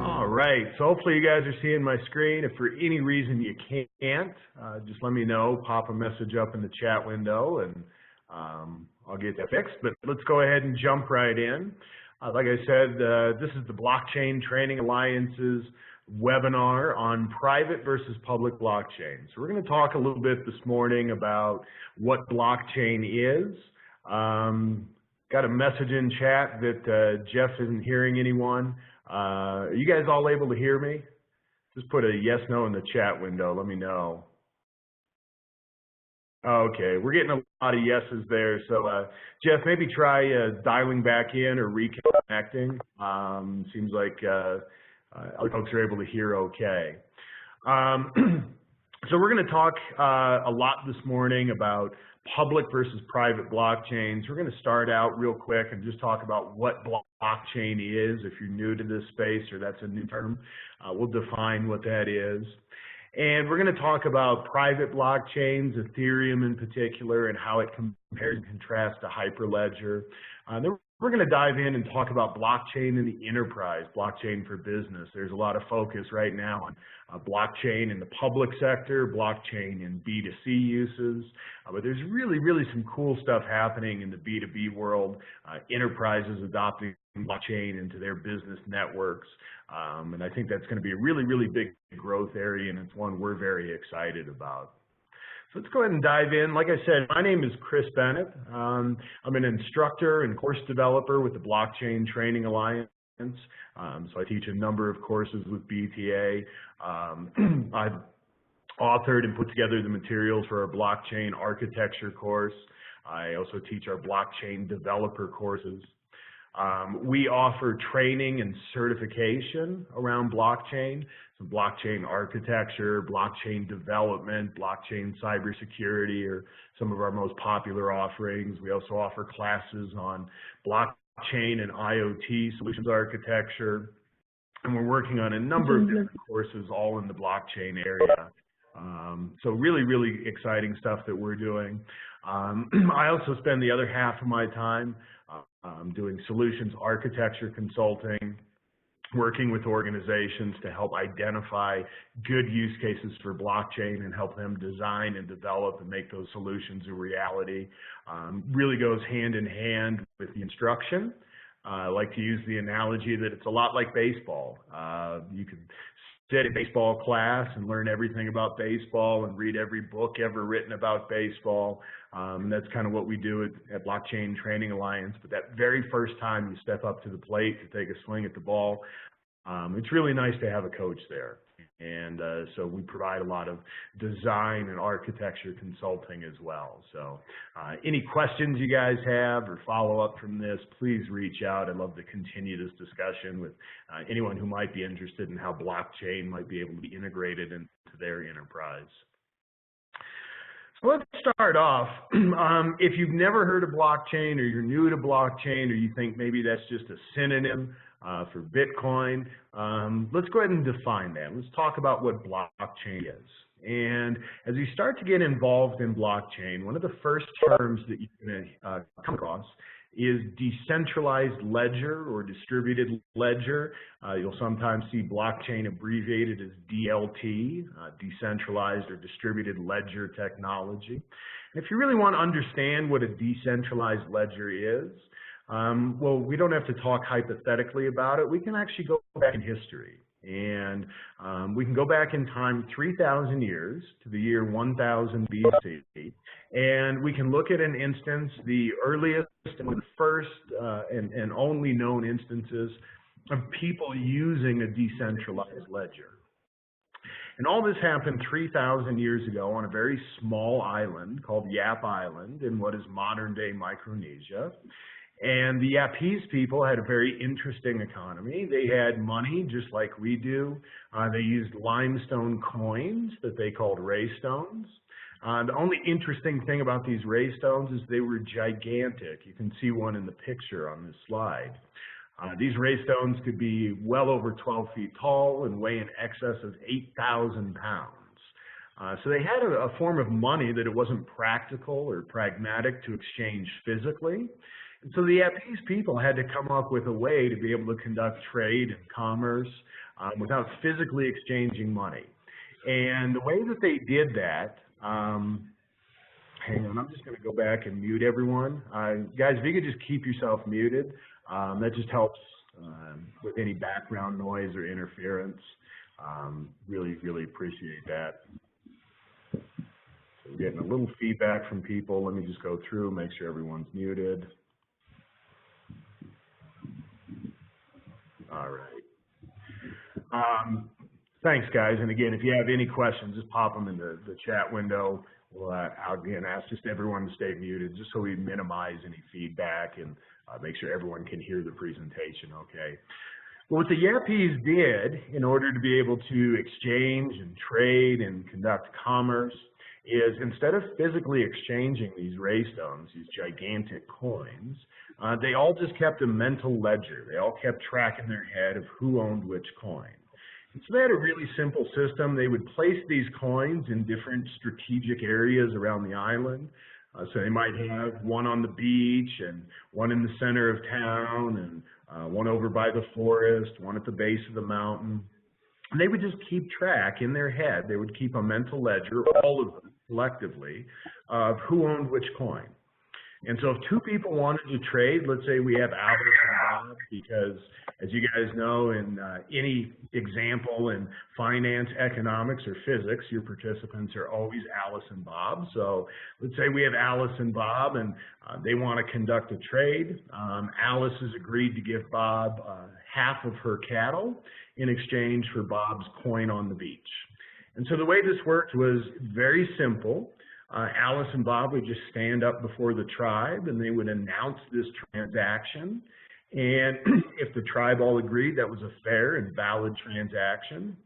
All right, so hopefully you guys are seeing my screen. If for any reason you can't, just let me know, pop a message up in the chat window, and I'll get that fixed. But let's go ahead and jump right in. Like I said, this is the Blockchain Training Alliance's webinar on private versus public blockchain. So we're going to talk a little bit this morning about what blockchain is. Got a message in chat that Jeff isn't hearing anyone. Are you guys all able to hear me? Just put a yes, no in the chat window. Let me know. Okay, we're getting a lot of yeses there. So, Jeff, maybe try dialing back in or reconnecting. Seems like other folks are able to hear okay. So we're going to talk a lot this morning about public versus private blockchains. We're going to start out real quick and just talk about what blockchain is. If you're new to this space or that's a new term, we'll define what that is. And we're going to talk about private blockchains, Ethereum in particular, and how it compares and contrasts to Hyperledger. Then we're going to dive in and talk about blockchain in the enterprise, blockchain for business. There's a lot of focus right now on blockchain in the public sector, blockchain in B2C uses, but there's really some cool stuff happening in the B2B world, enterprises adopting blockchain into their business networks, and I think that's going to be a really big growth area, and it's one we're very excited about. So let's go ahead and dive in. Like I said, my name is Chris Bennett. I'm an instructor and course developer with the Blockchain Training Alliance. So I teach a number of courses with BTA. I've authored and put together the materials for our blockchain architecture course. I also teach our blockchain developer courses. We offer training and certification around blockchain, so blockchain architecture, blockchain development, blockchain cybersecurity are some of our most popular offerings. We also offer classes on blockchain and IoT solutions architecture, and we're working on a number of different courses all in the blockchain area. So really exciting stuff that we're doing. I also spend the other half of my time doing solutions architecture consulting, working with organizations to help identify good use cases for blockchain and help them design and develop and make those solutions a reality. Really goes hand in hand with the instruction. I like to use the analogy that it's a lot like baseball. You could sit in baseball class and learn everything about baseball and read every book ever written about baseball. And that's kind of what we do at Blockchain Training Alliance. But that very first time you step up to the plate to take a swing at the ball, it's really nice to have a coach there. And so we provide a lot of design and architecture consulting as well. So any questions you guys have or follow up from this, please reach out. I'd love to continue this discussion with anyone who might be interested in how blockchain might be able to be integrated into their enterprise. So let's start off. If you've never heard of blockchain, or you're new to blockchain, or you think maybe that's just a synonym for Bitcoin, let's go ahead and define that. Let's talk about what blockchain is. And as you start to get involved in blockchain, one of the first terms that you're going to come across is decentralized ledger or distributed ledger. You'll sometimes see blockchain abbreviated as DLT, decentralized or distributed ledger technology. And if you really want to understand what a decentralized ledger is, well, we don't have to talk hypothetically about it. We can actually go back in history. And we can go back in time 3,000 years to the year 1000 BC, and we can look at an instance, the earliest and first and only known instances of people using a decentralized ledger. And all this happened 3,000 years ago on a very small island called Yap Island in what is modern-day Micronesia. And the Yapese people had a very interesting economy. They had money just like we do. They used limestone coins that they called ray stones. The only interesting thing about these ray stones is they were gigantic. You can see one in the picture on this slide. These ray stones could be well over 12 feet tall and weigh in excess of 8,000 pounds. So they had a form of money that it wasn't practical or pragmatic to exchange physically. And so the Yapese people had to come up with a way to be able to conduct trade and commerce without physically exchanging money. And the way that they did that, hang on, I'm just going to go back and mute everyone. Guys, if you could just keep yourself muted, that just helps with any background noise or interference. Really, really appreciate that. So we're getting a little feedback from people. Let me just go through, make sure everyone's muted. All right. Thanks, guys. And again, if you have any questions, just pop them in the chat window. We'll, I'll again ask just everyone to stay muted, just so we minimize any feedback and make sure everyone can hear the presentation okay. Well, what the Yapese did in order to be able to exchange and trade and conduct commerce is, instead of physically exchanging these ray stones, these gigantic coins, they all just kept a mental ledger. They all kept track in their head of who owned which coin. And so they had a really simple system. They would place these coins in different strategic areas around the island. So they might have one on the beach and one in the center of town and one over by the forest, one at the base of the mountain. And they would just keep track in their head. They would keep a mental ledger, all of them collectively, of who owned which coin. And so if two people wanted to trade, let's say we have Alice and Bob, because as you guys know, in any example in finance, economics, or physics, your participants are always Alice and Bob. So let's say we have Alice and Bob, and they want to conduct a trade. Alice has agreed to give Bob half of her cattle in exchange for Bob's coin on the beach. And so the way this worked was very simple. Alice and Bob would just stand up before the tribe and they would announce this transaction. And if the tribe all agreed that was a fair and valid transaction,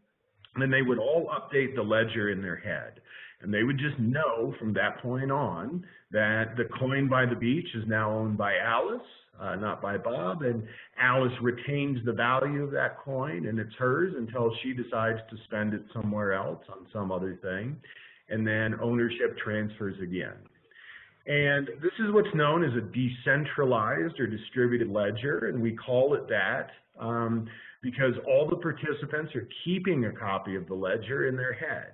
then they would all update the ledger in their head. And they would just know from that point on that the coin by the beach is now owned by Alice, not by Bob, and Alice retains the value of that coin and it's hers until she decides to spend it somewhere else on some other thing. And then ownership transfers again. And this is what's known as a decentralized or distributed ledger, and we call it that because all the participants are keeping a copy of the ledger in their head.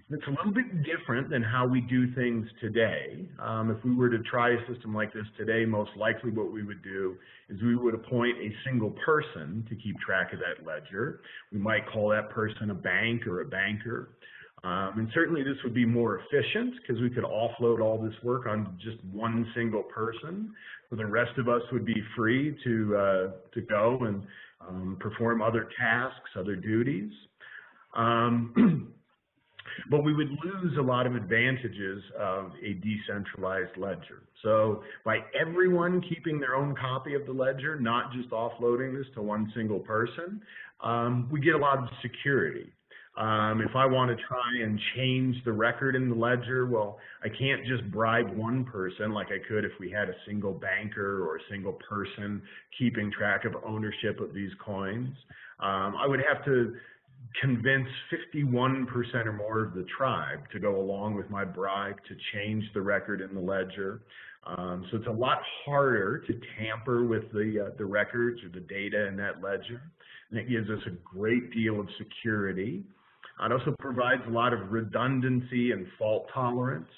And it's a little bit different than how we do things today. If we were to try a system like this today, most likely what we would do is we would appoint a single person to keep track of that ledger. We might call that person a bank or a banker. And certainly this would be more efficient because we could offload all this work on just one single person. So the rest of us would be free to go and perform other tasks, other duties. But we would lose a lot of advantages of a decentralized ledger. So by everyone keeping their own copy of the ledger, not just offloading this to one single person, we get a lot of security. If I want to try and change the record in the ledger, well, I can't just bribe one person like I could if we had a single banker or a single person keeping track of ownership of these coins. I would have to convince 51% or more of the tribe to go along with my bribe to change the record in the ledger. So it's a lot harder to tamper with the records or the data in that ledger. And it gives us a great deal of security. It also provides a lot of redundancy and fault tolerance.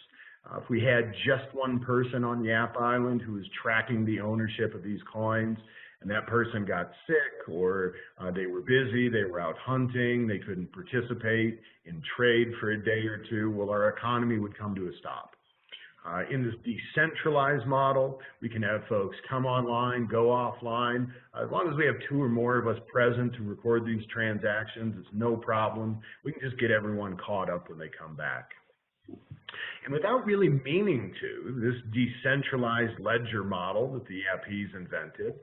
If we had just one person on Yap Island who was tracking the ownership of these coins, and that person got sick or they were busy, they were out hunting, they couldn't participate in trade for a day or two, well, our economy would come to a stop. In this decentralized model, we can have folks come online, go offline. As long as we have two or more of us present to record these transactions, it's no problem. We can just get everyone caught up when they come back. And without really meaning to, this decentralized ledger model that the Yapese invented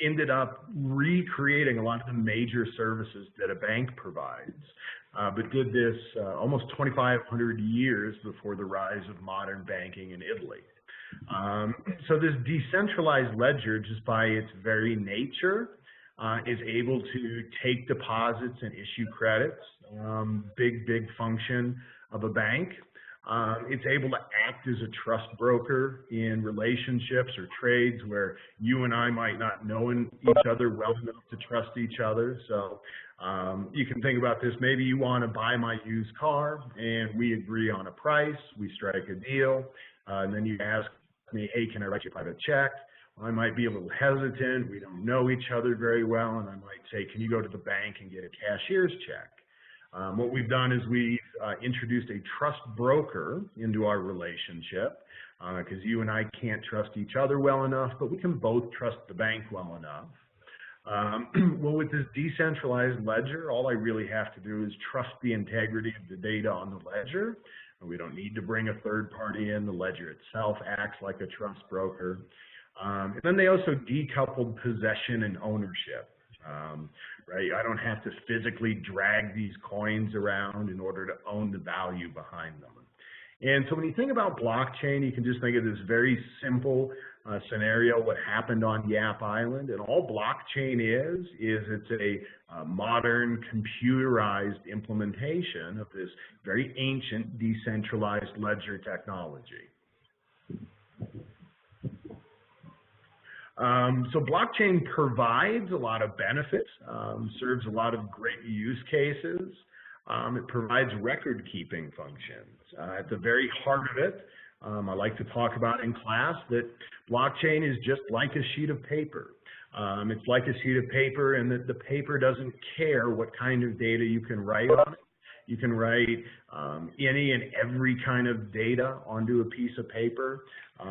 ended up recreating a lot of the major services that a bank provides, but did this almost 2,500 years before the rise of modern banking in Italy. So this decentralized ledger, just by its very nature, is able to take deposits and issue credits. Big function. of a bank. It's able to act as a trust broker in relationships or trades where you and I might not know each other well enough to trust each other. So you can think about this. Maybe you want to buy my used car and we agree on a price, we strike a deal, and then you ask me, hey, can I write you a private check? Well, I might be a little hesitant. We don't know each other very well, and I might say, can you go to the bank and get a cashier's check? What we've done is we've introduced a trust broker into our relationship because you and I can't trust each other well enough, but we can both trust the bank well enough. Well, with this decentralized ledger, all I really have to do is trust the integrity of the data on the ledger. We don't need to bring a third party in. The ledger itself acts like a trust broker. And then they also decoupled possession and ownership. Right? I don't have to physically drag these coins around in order to own the value behind them. And so when you think about blockchain, you can just think of this very simple scenario, what happened on Yap Island. And all blockchain is it's a modern computerized implementation of this very ancient decentralized ledger technology. So blockchain provides a lot of benefits, serves a lot of great use cases. It provides record-keeping functions. At the very heart of it, I like to talk about in class that blockchain is just like a sheet of paper. It's like a sheet of paper in that the paper doesn't care what kind of data you can write on it. You can write any and every kind of data onto a piece of paper.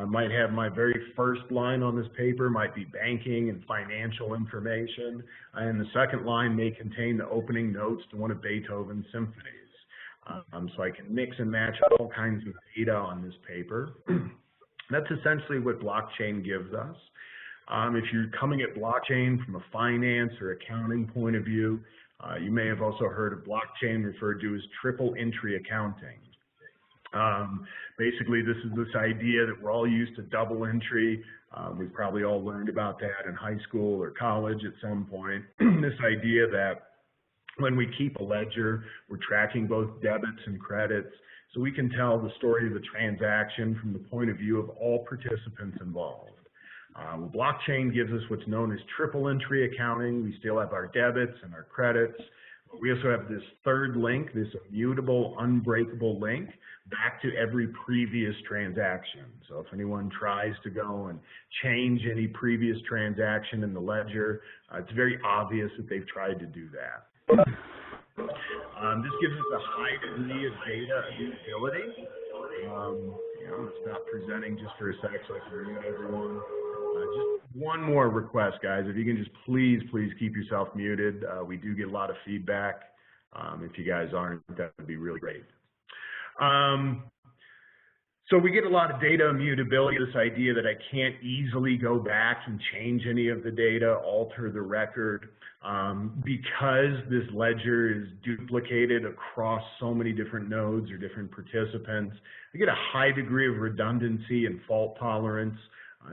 Might have my very first line on this paper might be banking and financial information, and the second line may contain the opening notes to one of Beethoven's symphonies. So I can mix and match all kinds of data on this paper. That's essentially what blockchain gives us. If you're coming at blockchain from a finance or accounting point of view, you may have also heard of blockchain referred to as triple entry accounting. Basically, this is this idea that we're all used to double entry. We've probably all learned about that in high school or college at some point. This idea that when we keep a ledger, we're tracking both debits and credits, so we can tell the story of the transaction from the point of view of all participants involved. Well, blockchain gives us what's known as triple entry accounting. We still have our debits and our credits. But we also have this third link, this immutable, unbreakable link back to every previous transaction. So if anyone tries to go and change any previous transaction in the ledger, it's very obvious that they've tried to do that. This gives us a high degree of data immutability. Stop presenting just for a sec so I can mute everyone. Just one more request, guys. If you can just please keep yourself muted. We do get a lot of feedback. If you guys aren't, that would be really great. So we get a lot of data immutability, this idea that I can't easily go back and change any of the data, alter the record, because this ledger is duplicated across so many different nodes or different participants. I get a high degree of redundancy and fault tolerance.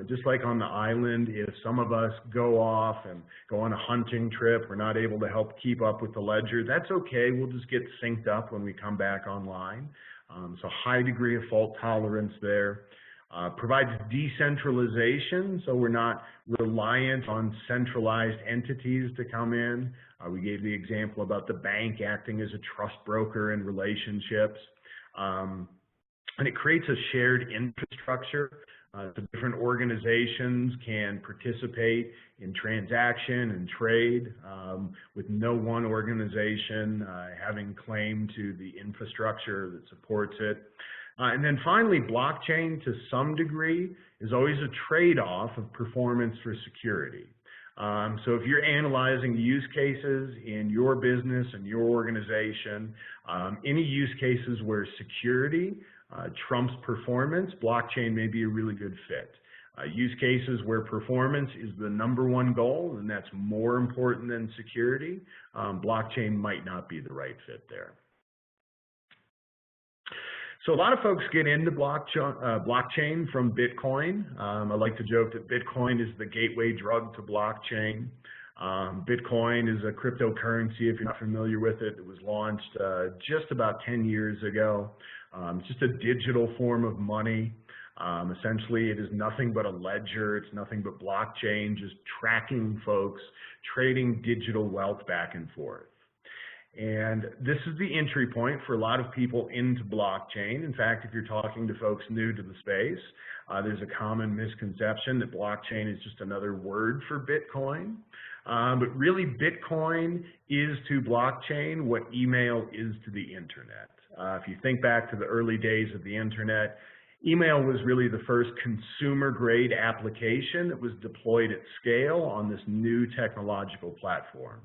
Just like on the island, if some of us go off and go on a hunting trip, we're not able to help keep up with the ledger, that's okay. We'll just get synced up when we come back online. So high degree of fault tolerance there. Provides decentralization, so we're not reliant on centralized entities to come in. We gave the example about the bank acting as a trust broker in relationships. And it creates a shared infrastructure. So different organizations can participate in transaction and trade with no one organization having claim to the infrastructure that supports it. And then finally, blockchain to some degree is always a trade-off of performance for security. So if you're analyzing use cases in your business and your organization, any use cases where security trumps performance, blockchain may be a really good fit. Use cases where performance is the #1 goal, and that's more important than security, blockchain might not be the right fit there. So a lot of folks get into blockchain from Bitcoin. I like to joke that Bitcoin is the gateway drug to blockchain. Bitcoin is a cryptocurrency, if you're not familiar with it. It was launched just about 10 years ago. It's just a digital form of money. Essentially, it is nothing but a ledger. It's nothing but blockchain, just tracking folks, trading digital wealth back and forth. And this is the entry point for a lot of people into blockchain. In fact, if you're talking to folks new to the space, there's a common misconception that blockchain is just another word for Bitcoin. But really, Bitcoin is to blockchain what email is to the internet. If you think back to the early days of the internet, email was really the first consumer-grade application that was deployed at scale on this new technological platform.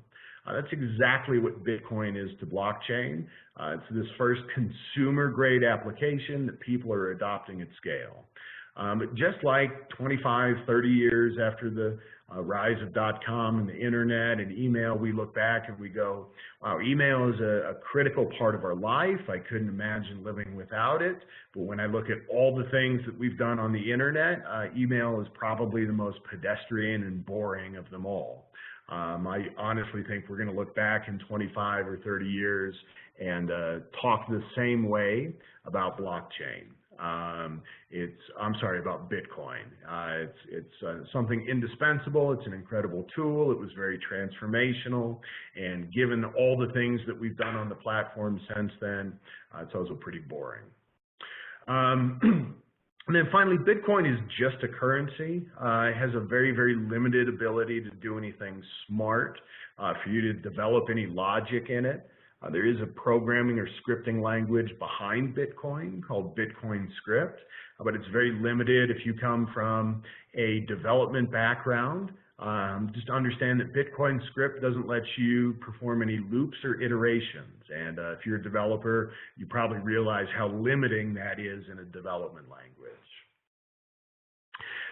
That's exactly what Bitcoin is to blockchain. It's this first consumer-grade application that people are adopting at scale. But just like 25, 30 years after the rise of .com and the internet and email, we look back and we go, wow, email is a critical part of our life. I couldn't imagine living without it. But when I look at all the things that we've done on the internet, email is probably the most pedestrian and boring of them all. I honestly think we're going to look back in 25 or 30 years and talk the same way about blockchain. About Bitcoin. It's something indispensable. It's an incredible tool. It was very transformational. And given all the things that we've done on the platform since then, it's also pretty boring. And then finally, Bitcoin is just a currency. It has a very, very limited ability to do anything smart, for you to develop any logic in it. There is a programming or scripting language behind Bitcoin called Bitcoin Script, but it's very limited. If you come from a development background, just understand that Bitcoin Script doesn't let you perform any loops or iterations. And if you're a developer, you probably realize how limiting that is in a development language.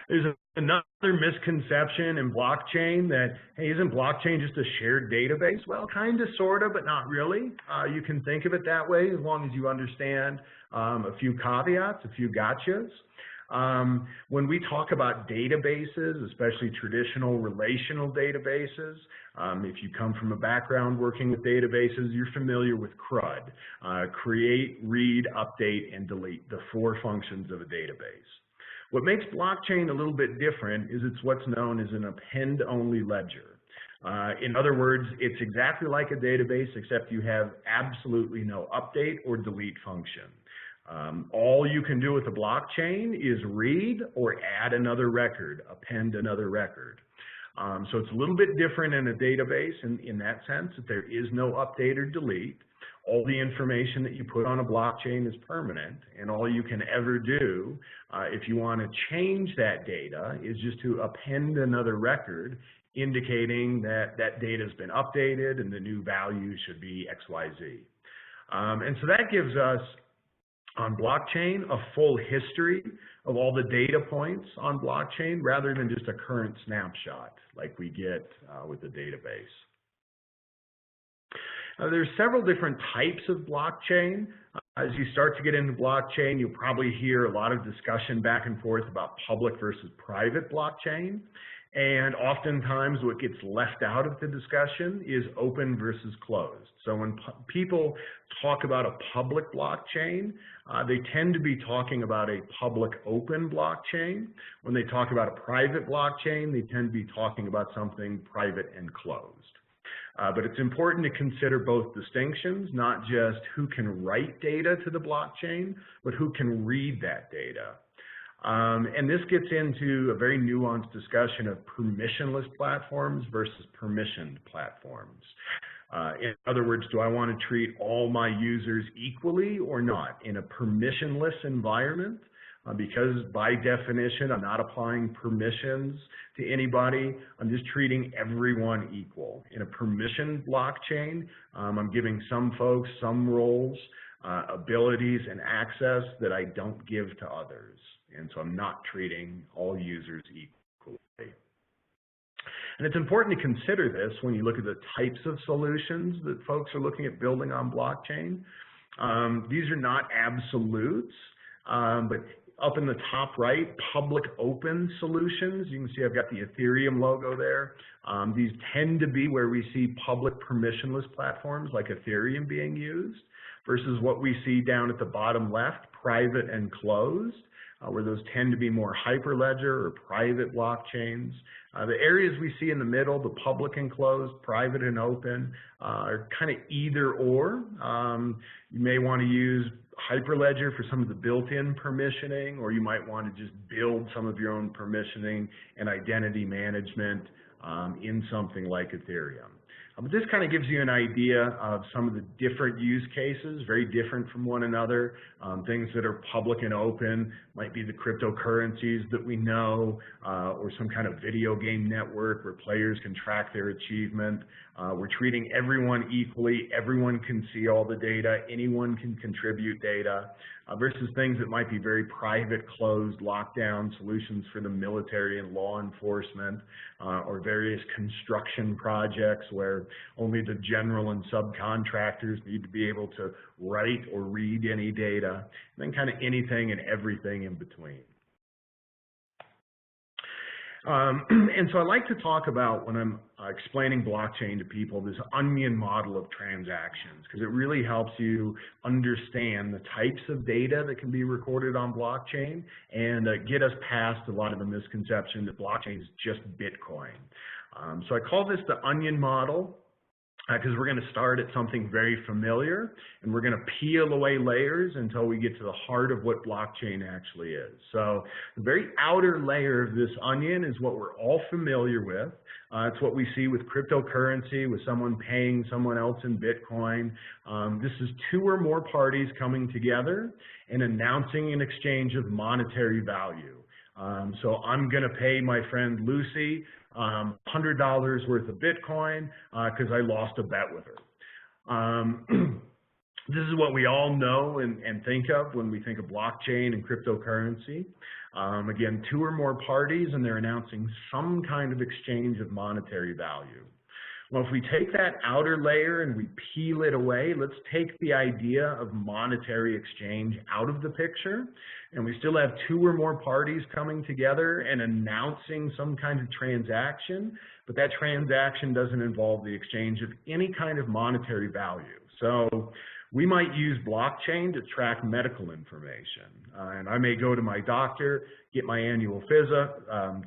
There's another misconception in blockchain that, hey, isn't blockchain just a shared database? Well, kind of, sort of, but not really. You can think of it that way as long as you understand a few caveats, a few gotchas. When we talk about databases, especially traditional relational databases, if you come from a background working with databases, you're familiar with CRUD, create, read, update, and delete, the 4 functions of a database. What makes blockchain a little bit different is it's what's known as an append-only ledger. In other words, it's exactly like a database, except you have absolutely no update or delete function. All you can do with a blockchain is read or add another record, append another record. So it's a little bit different in a database in that sense, that there is no update or delete. All the information that you put on a blockchain is permanent, and all you can ever do if you want to change that data is just to append another record indicating that that data has been updated and the new value should be XYZ. And so that gives us on blockchain a full history of all the data points on blockchain rather than just a current snapshot like we get with the database. There's several different types of blockchain. As you start to get into blockchain, you'll probably hear a lot of discussion back and forth about public versus private blockchain. And oftentimes what gets left out of the discussion is open versus closed. So when people talk about a public blockchain, they tend to be talking about a public open blockchain. When they talk about a private blockchain, they tend to be talking about something private and closed. But it's important to consider both distinctions, not just who can write data to the blockchain, but who can read that data. And this gets into a very nuanced discussion of permissionless platforms versus permissioned platforms. In other words, do I want to treat all my users equally or not? In a permissionless environment, because by definition, I'm not applying permissions to anybody. I'm just treating everyone equal. In a permissioned blockchain, I'm giving some folks some roles, abilities, and access that I don't give to others. And so I'm not treating all users equally. And it's important to consider this when you look at the types of solutions that folks are looking at building on blockchain. These are not absolutes, but up in the top right, public open solutions. You can see I've got the Ethereum logo there. These tend to be where we see public permissionless platforms like Ethereum being used, versus what we see down at the bottom left, private and closed, where those tend to be more Hyperledger or private blockchains. The areas we see in the middle, the public and closed, private and open, are kind of either or. You may want to use Hyperledger for some of the built-in permissioning, or you might want to just build some of your own permissioning and identity management in something like Ethereum. But this kind of gives you an idea of some of the different use cases, very different from one another. Things that are public and open might be the cryptocurrencies that we know, or some kind of video game network where players can track their achievement. We're treating everyone equally. Everyone can see all the data. Anyone can contribute data, versus things that might be very private, closed, lockdown solutions for the military and law enforcement, or various construction projects where only the general and subcontractors need to be able to write or read any data, and then kind of anything and everything in between. And so I like to talk about, when I'm explaining blockchain to people, this onion model of transactions, because it really helps you understand the types of data that can be recorded on blockchain and get us past a lot of the misconception that blockchain is just Bitcoin. So I call this the onion model, because we're going to start at something very familiar, and we're going to peel away layers until we get to the heart of what blockchain actually is. So the very outer layer of this onion is what we're all familiar with. It's what we see with cryptocurrency, with someone paying someone else in Bitcoin. This is two or more parties coming together and announcing an exchange of monetary value. So I'm going to pay my friend Lucy $100 worth of Bitcoin because I lost a bet with her. This is what we all know and think of when we think of blockchain and cryptocurrency. Again, two or more parties, and they're announcing some kind of exchange of monetary value. Well, if we take that outer layer and we peel it away, let's take the idea of monetary exchange out of the picture, and we still have two or more parties coming together and announcing some kind of transaction, but that transaction doesn't involve the exchange of any kind of monetary value. So we might use blockchain to track medical information. And I may go to my doctor, get my annual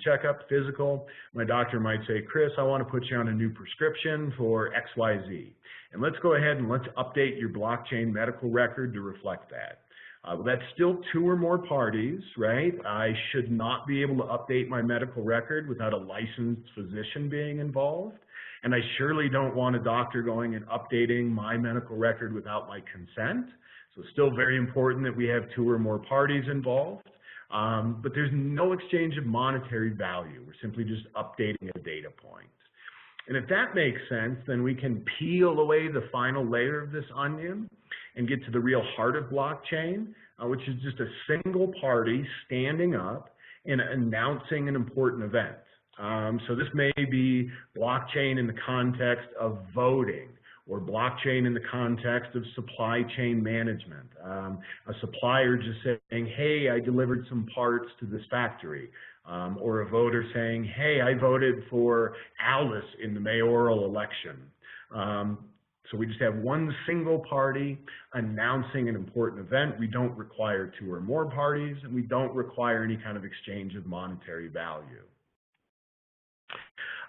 checkup, physical. My doctor might say, Chris, I want to put you on a new prescription for XYZ. And let's go ahead and let's update your blockchain medical record to reflect that. That's still two or more parties, right? I should not be able to update my medical record without a licensed physician being involved. And I surely don't want a doctor going and updating my medical record without my consent. So it's still very important that we have two or more parties involved. But there's no exchange of monetary value. We're simply just updating a data point. And if that makes sense, then we can peel away the final layer of this onion and get to the real heart of blockchain, which is just a single party standing up and announcing an important event. So this may be blockchain in the context of voting, or blockchain in the context of supply chain management. A supplier just saying, hey, I delivered some parts to this factory. Or a voter saying, hey, I voted for Alice in the mayoral election. So we just have one single party announcing an important event. We don't require two or more parties, and we don't require any kind of exchange of monetary value.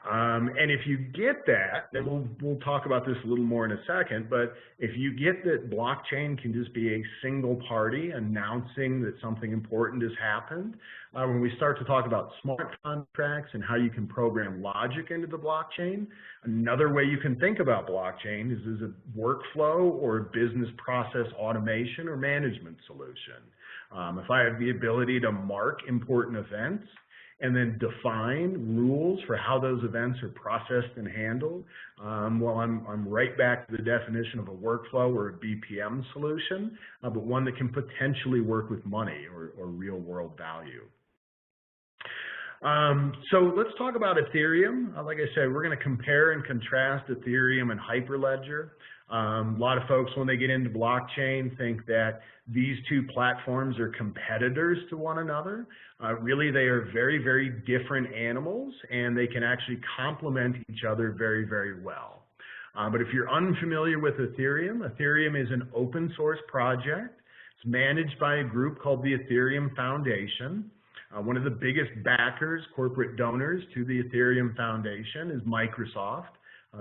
And if you get that, then we'll talk about this a little more in a second, but if you get that blockchain can just be a single party announcing that something important has happened, when we start to talk about smart contracts and how you can program logic into the blockchain, another way you can think about blockchain is as a workflow or a business process automation or management solution. If I have the ability to mark important events, and then define rules for how those events are processed and handled, well, I'm right back to the definition of a workflow or a BPM solution, but one that can potentially work with money or real world value. So let's talk about Ethereum. Like I said, we're going to compare and contrast Ethereum and Hyperledger. A lot of folks, when they get into blockchain, think that these two platforms are competitors to one another. Really, they are very, very different animals, and they can actually complement each other very, very well. But if you're unfamiliar with Ethereum, Ethereum is an open source project. It's managed by a group called the Ethereum Foundation. One of the biggest backers, corporate donors to the Ethereum Foundation is Microsoft.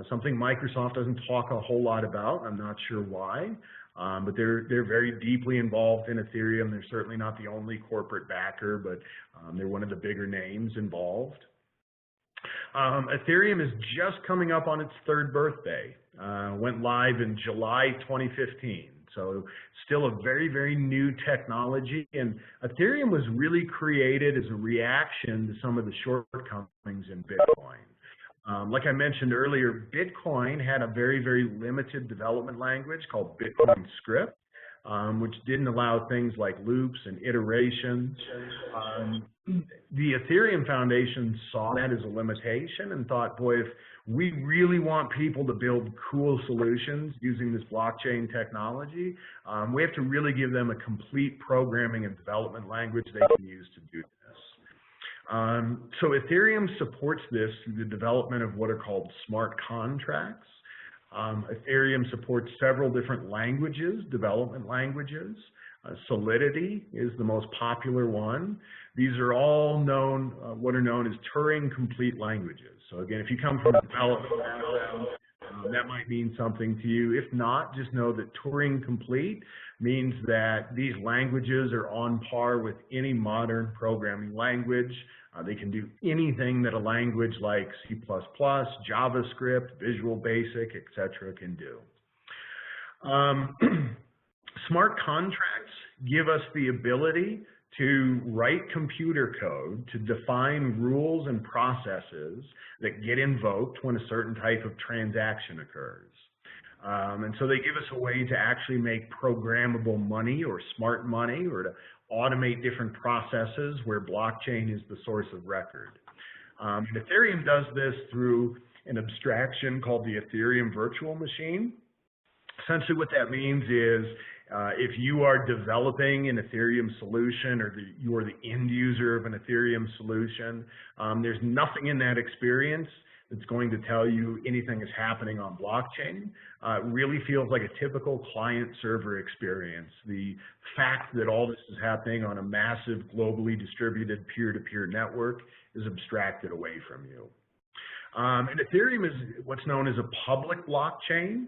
Something Microsoft doesn't talk a whole lot about. I'm not sure why, but they're very deeply involved in Ethereum. They're certainly not the only corporate backer, but they're one of the bigger names involved. Ethereum is just coming up on its 3rd birthday. Went live in July 2015. So still a very, very new technology. And Ethereum was really created as a reaction to some of the shortcomings in Bitcoin. Like I mentioned earlier, Bitcoin had a very, very limited development language called Bitcoin Script, which didn't allow things like loops and iterations. The Ethereum Foundation saw that as a limitation and thought, boy, if we really want people to build cool solutions using this blockchain technology, we have to really give them a complete programming and development language they can use to do this. So Ethereum supports this through the development of what are called smart contracts. Ethereum supports several different languages, development languages. Solidity is the most popular one. These are all known, what are known as Turing complete languages. So again, if you come from a development background, that might mean something to you. If not, just know that Turing complete means that these languages are on par with any modern programming language. They can do anything that a language like C++, JavaScript, Visual Basic, etc. can do. Smart contracts give us the ability to write computer code to define rules and processes that get invoked when a certain type of transaction occurs. And so they give us a way to actually make programmable money or smart money, or to automate different processes where blockchain is the source of record. And Ethereum does this through an abstraction called the Ethereum Virtual Machine. Essentially what that means is if you are developing an Ethereum solution, or you are the end user of an Ethereum solution, there's nothing in that experience that's going to tell you anything is happening on blockchain. It really feels like a typical client-server experience. The fact that all this is happening on a massive, globally distributed peer-to-peer network is abstracted away from you. And Ethereum is what's known as a public blockchain.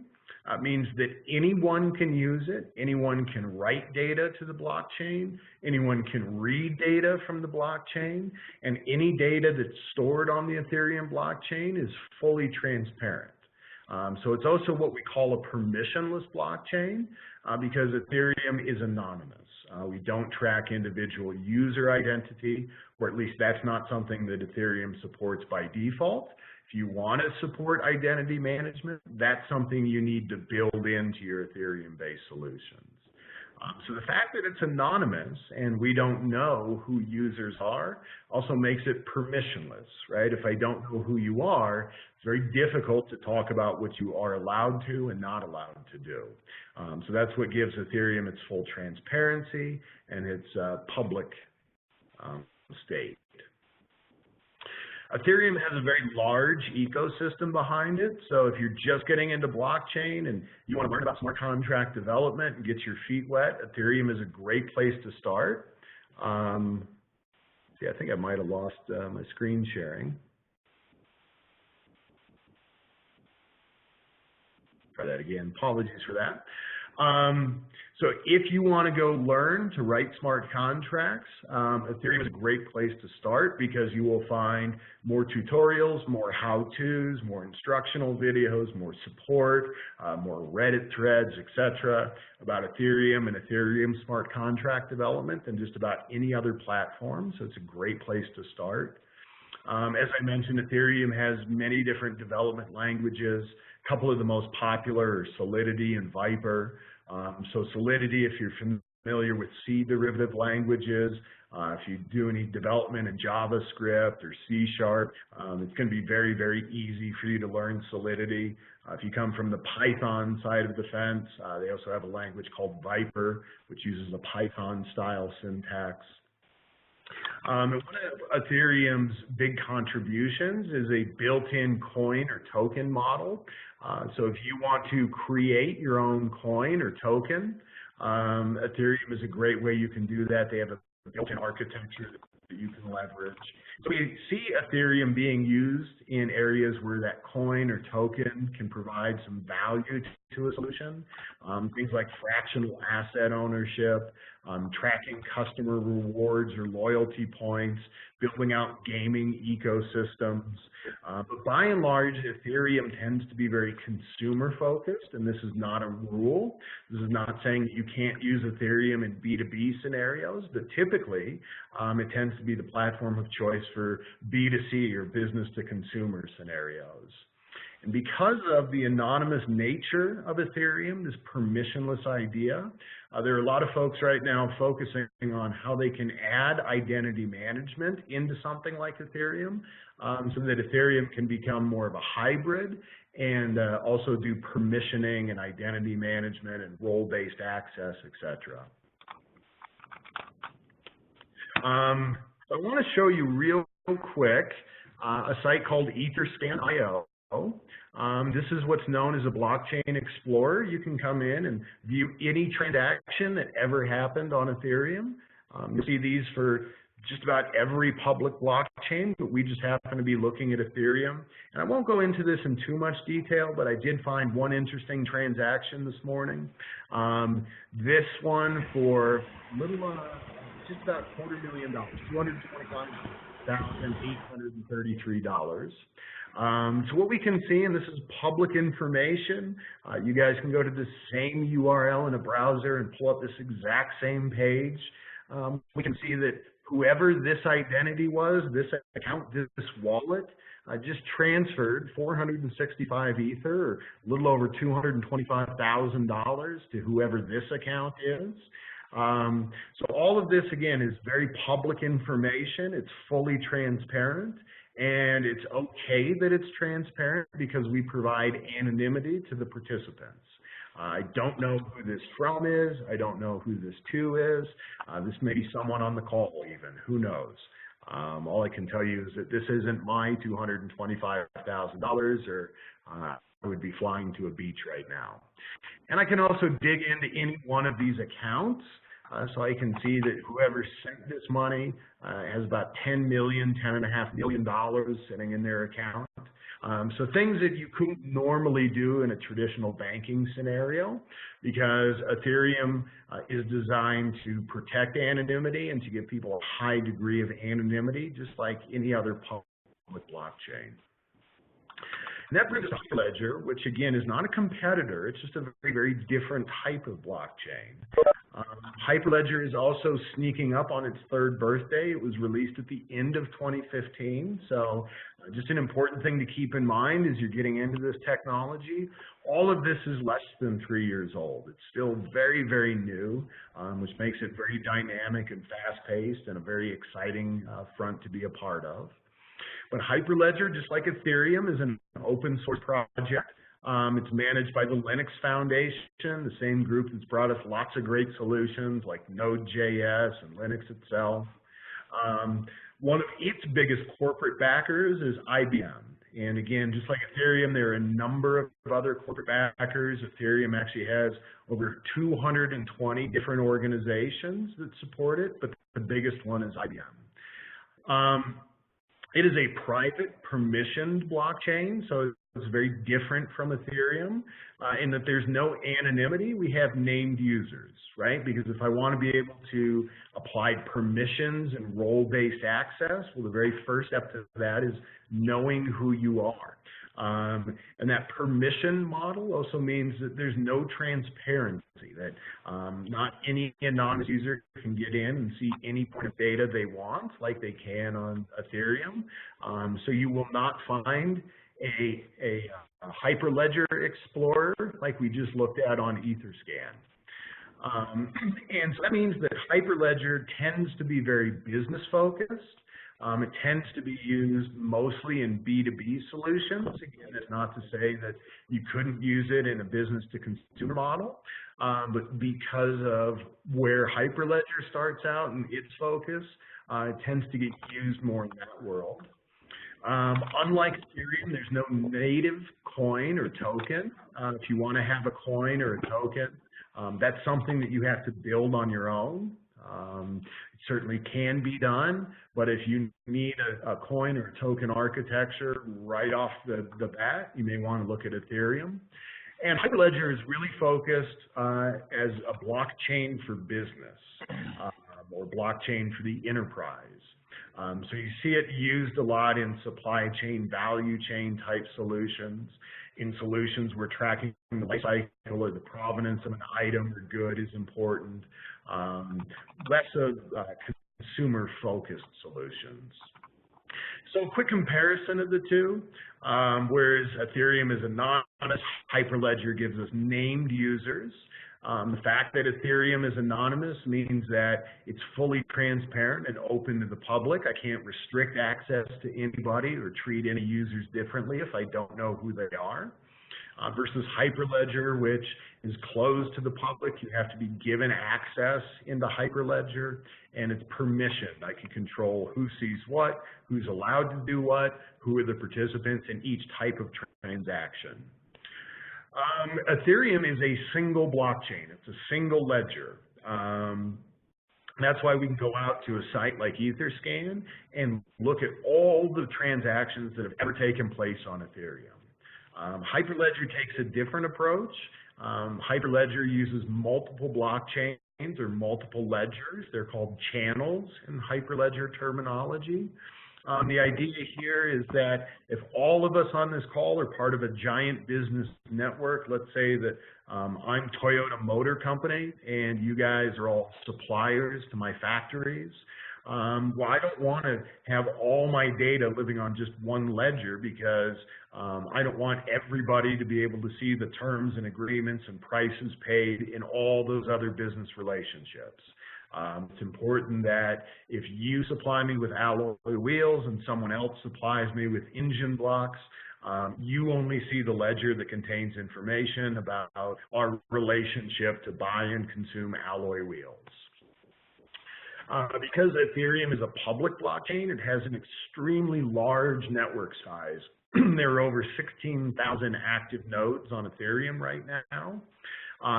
Means that anyone can use it, anyone can write data to the blockchain, anyone can read data from the blockchain, and any data that's stored on the Ethereum blockchain is fully transparent. So it's also what we call a permissionless blockchain because Ethereum is anonymous. We don't track individual user identity, or at least that's not something that Ethereum supports by default. If you want to support identity management, that's something you need to build into your Ethereum-based solutions. So the fact that it's anonymous and we don't know who users are also makes it permissionless, right? If I don't know who you are, it's very difficult to talk about what you are allowed to and not allowed to do. So that's what gives Ethereum its full transparency and its public state. Ethereum has a very large ecosystem behind it, so if you're just getting into blockchain and you want to learn about smart contract development and get your feet wet, Ethereum is a great place to start. See, I think I might have lost my screen sharing. Try that again. Apologies for that. So if you want to go learn to write smart contracts, Ethereum is a great place to start because you will find more tutorials, more how-tos, more instructional videos, more support, more Reddit threads, etc. about Ethereum and Ethereum smart contract development than just about any other platform. So it's a great place to start. As I mentioned, Ethereum has many different development languages. A couple of the most popular are Solidity and Viper. So Solidity, if you're familiar with C derivative languages, if you do any development in JavaScript or C#, it's going to be very, very easy for you to learn Solidity. If you come from the Python side of the fence, they also have a language called Viper, which uses a Python-style syntax. And one of Ethereum's big contributions is a built-in coin or token model. So if you want to create your own coin or token, Ethereum is a great way you can do that. They have a built-in architecture that you can leverage. So we see Ethereum being used in areas where that coin or token can provide some value to a solution. Things like fractional asset ownership, tracking customer rewards or loyalty points, building out gaming ecosystems. But by and large, Ethereum tends to be very consumer focused, and this is not a rule. This is not saying that you can't use Ethereum in B2B scenarios, but typically it tends to be the platform of choice for B2C or business to consumer scenarios. And because of the anonymous nature of Ethereum, this permissionless idea, there are a lot of folks right now focusing on how they can add identity management into something like Ethereum, so that Ethereum can become more of a hybrid and also do permissioning and identity management and role-based access, etc. So I want to show you real quick a site called Etherscan.io. This is what's known as a blockchain explorer. You can come in and view any transaction that ever happened on Ethereum. You'll see these for just about every public blockchain, but we just happen to be looking at Ethereum. And I won't go into this in too much detail, but I did find one interesting transaction this morning. This one for a little, just about $250,000, $225,833. So what we can see, and this is public information, you guys can go to the same URL in a browser and pull up this exact same page. We can see that whoever this identity was, this account, this wallet, just transferred 465 Ether, or a little over $225,000 to whoever this account is. So all of this, again, is very public information. It's fully transparent. And it's okay that it's transparent because we provide anonymity to the participants. I don't know who this from is. I don't know who this to is. This may be someone on the call even. Who knows? All I can tell you is that this isn't my $225,000 or I would be flying to a beach right now. And I can also dig into any one of these accounts. So I can see that whoever sent this money has about $10.5 million sitting in their account. So things that you couldn't normally do in a traditional banking scenario, because Ethereum is designed to protect anonymity and to give people a high degree of anonymity, just like any other public blockchain. And that brings us to Hyperledger, which again is not a competitor. It's just a very, very different type of blockchain. Hyperledger is also sneaking up on its third birthday. It was released at the end of 2015. So just an important thing to keep in mind as you're getting into this technology. All of this is less than 3 years old. It's still very, very new, which makes it very dynamic and fast-paced and a very exciting front to be a part of. But Hyperledger, just like Ethereum, is an open source project. It's managed by the Linux Foundation, the same group that's brought us lots of great solutions like Node.js and Linux itself. One of its biggest corporate backers is IBM. And again, just like Ethereum, there are a number of other corporate backers. Ethereum actually has over 220 different organizations that support it, but the biggest one is IBM. It is a private permissioned blockchain, so it's very different from Ethereum in that there's no anonymity. We have named users, right? Because if I want to be able to apply permissions and role-based access, well, the very first step to that is knowing who you are. And that permission model also means that there's no transparency, that not any anonymous user can get in and see any point of data they want like they can on Ethereum. So you will not find a Hyperledger Explorer like we just looked at on Etherscan. And so that means that Hyperledger tends to be very business focused. It tends to be used mostly in B2B solutions. Again, that's not to say that you couldn't use it in a business to consumer model, but because of where Hyperledger starts out and its focus, it tends to get used more in that world. Unlike Ethereum, there's no native coin or token. If you want to have a coin or a token, that's something that you have to build on your own. It certainly can be done, but if you need a coin or a token architecture right off the bat, you may want to look at Ethereum. And Hyperledger is really focused as a blockchain for business or blockchain for the enterprise. So you see it used a lot in supply chain, value chain type solutions, in solutions where tracking the life cycle or the provenance of an item or good is important, less of consumer-focused solutions. So a quick comparison of the two, whereas Ethereum is anonymous, Hyperledger gives us named users. The fact that Ethereum is anonymous means that it's fully transparent and open to the public. I can't restrict access to anybody or treat any users differently if I don't know who they are. Versus Hyperledger, which is closed to the public. You have to be given access into Hyperledger, and it's permissioned. I can control who sees what, who's allowed to do what, who are the participants in each type of transaction. Ethereum is a single blockchain. It's a single ledger. That's why we can go out to a site like Etherscan and look at all the transactions that have ever taken place on Ethereum. Hyperledger takes a different approach. Hyperledger uses multiple blockchains or multiple ledgers. They're called channels in Hyperledger terminology. The idea here is that if all of us on this call are part of a giant business network, let's say that I'm Toyota Motor Company and you guys are all suppliers to my factories. Well, I don't want to have all my data living on just one ledger because I don't want everybody to be able to see the terms and agreements and prices paid in all those other business relationships. It's important that if you supply me with alloy wheels and someone else supplies me with engine blocks, you only see the ledger that contains information about our relationship to buy and consume alloy wheels. Because Ethereum is a public blockchain, it has an extremely large network size. There are over 16,000 active nodes on Ethereum right now.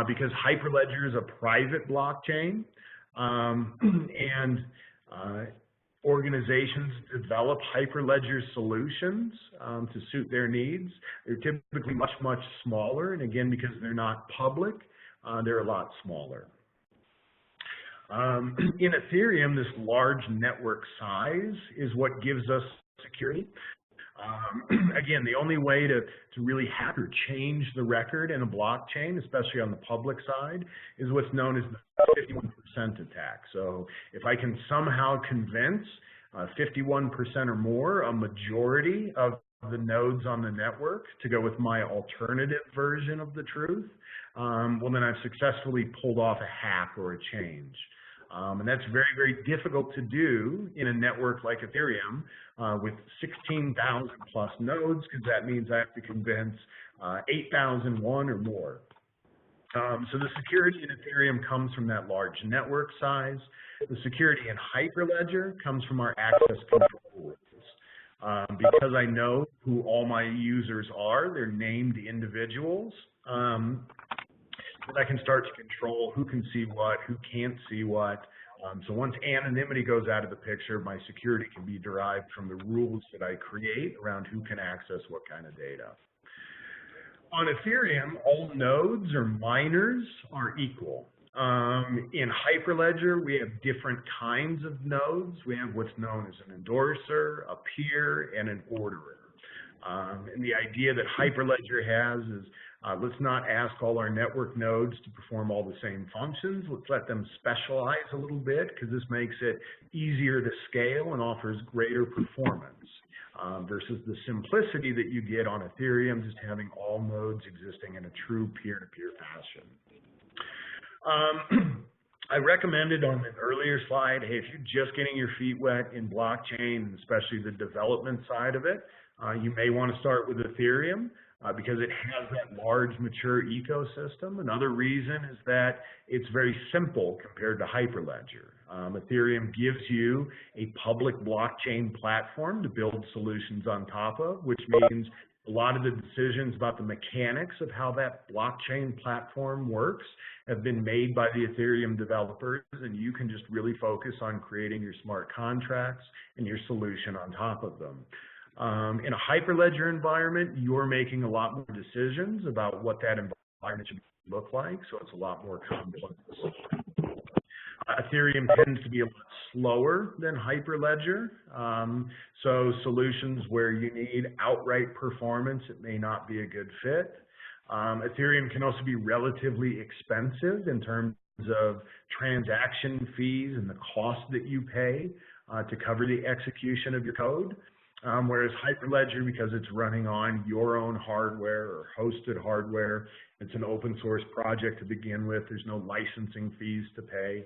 Because Hyperledger is a private blockchain, and organizations develop Hyperledger solutions to suit their needs. They're typically much, much smaller, and again, because they're not public, they're a lot smaller. In Ethereum, this large network size is what gives us security. Again, the only way to really hack or change the record in a blockchain, especially on the public side, is what's known as the 51% attack. So if I can somehow convince 51% or more, a majority of the nodes on the network, to go with my alternative version of the truth, well, then I've successfully pulled off a hack or a change. And that's very, very difficult to do in a network like Ethereum with 16,000 plus nodes, because that means I have to convince 8,001 or more. So the security in Ethereum comes from that large network size. The security in Hyperledger comes from our access control rules. Because I know who all my users are, they're named individuals, then I can start to control who can see what, who can't see what. So once anonymity goes out of the picture, my security can be derived from the rules that I create around who can access what kind of data. On Ethereum, all nodes or miners are equal. In Hyperledger, we have different kinds of nodes. We have what's known as an endorser, a peer, and an orderer. And the idea that Hyperledger has is let's not ask all our network nodes to perform all the same functions. Let's let them specialize a little bit, because this makes it easier to scale and offers greater performance versus the simplicity that you get on Ethereum, just having all nodes existing in a true peer-to-peer fashion. I recommended on an earlier slide, hey, if you're just getting your feet wet in blockchain, especially the development side of it, you may want to start with Ethereum because it has that large, mature ecosystem. Another reason is that it's very simple compared to Hyperledger. Ethereum gives you a public blockchain platform to build solutions on top of, which means a lot of the decisions about the mechanics of how that blockchain platform works have been made by the Ethereum developers, and you can just really focus on creating your smart contracts and your solution on top of them. In a Hyperledger environment, you're making a lot more decisions about what that environment should look like, so it's a lot more complex. Ethereum tends to be a lot slower than Hyperledger, so solutions where you need outright performance, it may not be a good fit. Ethereum can also be relatively expensive in terms of transaction fees and the cost that you pay to cover the execution of your code. Whereas Hyperledger, because it's running on your own hardware or hosted hardware, it's an open source project to begin with, there's no licensing fees to pay,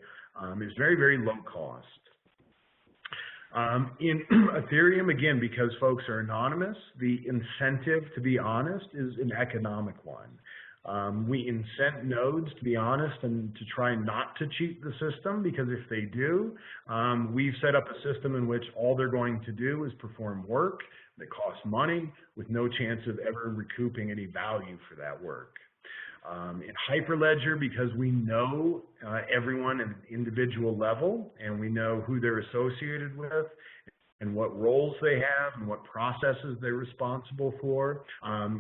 it's very, very low cost. In Ethereum, again, because folks are anonymous, the incentive, to be honest, is an economic one. We incent nodes to be honest and to try not to cheat the system, because if they do, we've set up a system in which all they're going to do is perform work that costs money with no chance of ever recouping any value for that work. In Hyperledger, because we know everyone at an individual level and we know who they're associated with and what roles they have and what processes they're responsible for,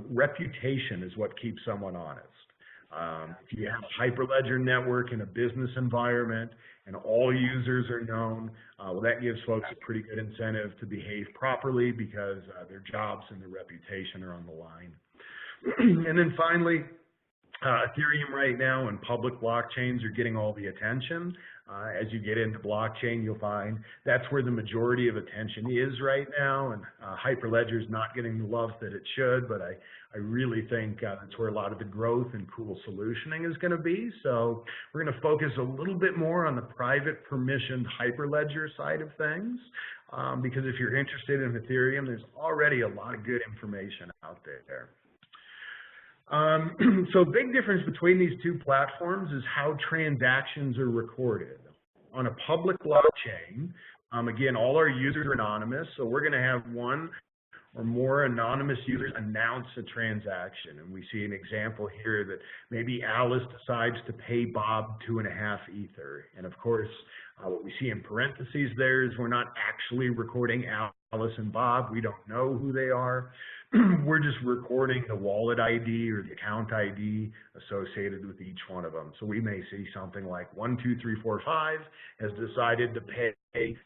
reputation is what keeps someone honest. If you have a Hyperledger network in a business environment and all users are known, well, that gives folks a pretty good incentive to behave properly because their jobs and their reputation are on the line. And then finally, Ethereum right now and public blockchains are getting all the attention. As you get into blockchain, you'll find that's where the majority of attention is right now, and Hyperledger is not getting the love that it should, but I really think that's where a lot of the growth and cool solutioning is going to be. So we're going to focus a little bit more on the private permissioned Hyperledger side of things, because if you're interested in Ethereum, there's already a lot of good information out there. So big difference between these two platforms is how transactions are recorded. On a public blockchain, again, all our users are anonymous, so we're going to have one or more anonymous users announce a transaction. And we see an example here that maybe Alice decides to pay Bob 2.5 Ether. And of course, what we see in parentheses there is we're not actually recording Alice and Bob. We don't know who they are. We're just recording the wallet ID or the account ID associated with each one of them. So we may see something like 12345 has decided to pay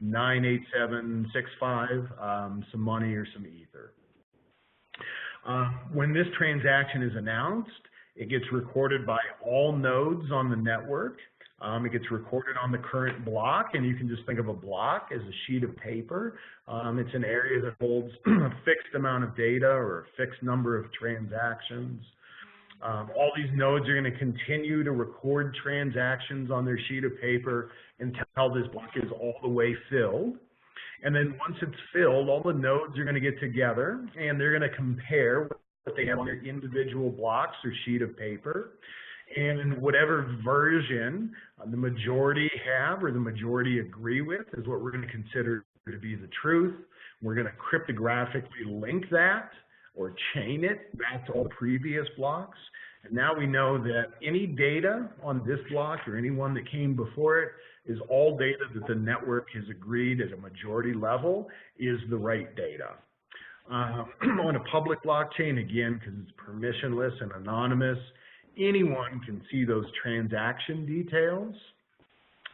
98765 some money or some Ether. When this transaction is announced, it gets recorded by all nodes on the network. It gets recorded on the current block, and you can just think of a block as a sheet of paper. It's an area that holds a fixed amount of data or a fixed number of transactions. All these nodes are going to continue to record transactions on their sheet of paper until this block is all the way filled. And then once it's filled, all the nodes are going to get together, and they're going to compare what they have on their individual blocks or sheet of paper. And whatever version the majority have or the majority agree with is what we're going to consider to be the truth. We're going to cryptographically link that or chain it back to all previous blocks. And now we know that any data on this block or any one that came before it is all data that the network has agreed at a majority level is the right data. On a public blockchain, again, because it's permissionless and anonymous, anyone can see those transaction details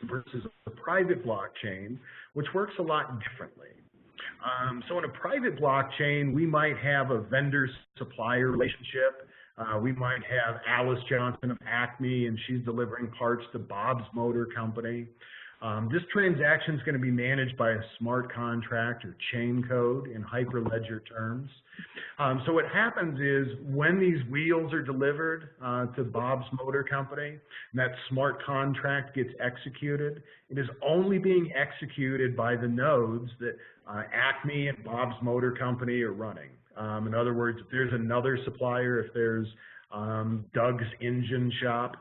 versus a private blockchain, which works a lot differently. So in a private blockchain, we might have a vendor-supplier relationship. We might have Alice Johnson of Acme, and she's delivering parts to Bob's Motor Company. This transaction is going to be managed by a smart contract or chain code in Hyperledger terms. So what happens is when these wheels are delivered to Bob's Motor Company, and that smart contract gets executed, it is only being executed by the nodes that Acme and Bob's Motor Company are running. In other words, if there's another supplier, if there's Doug's Engine Shop,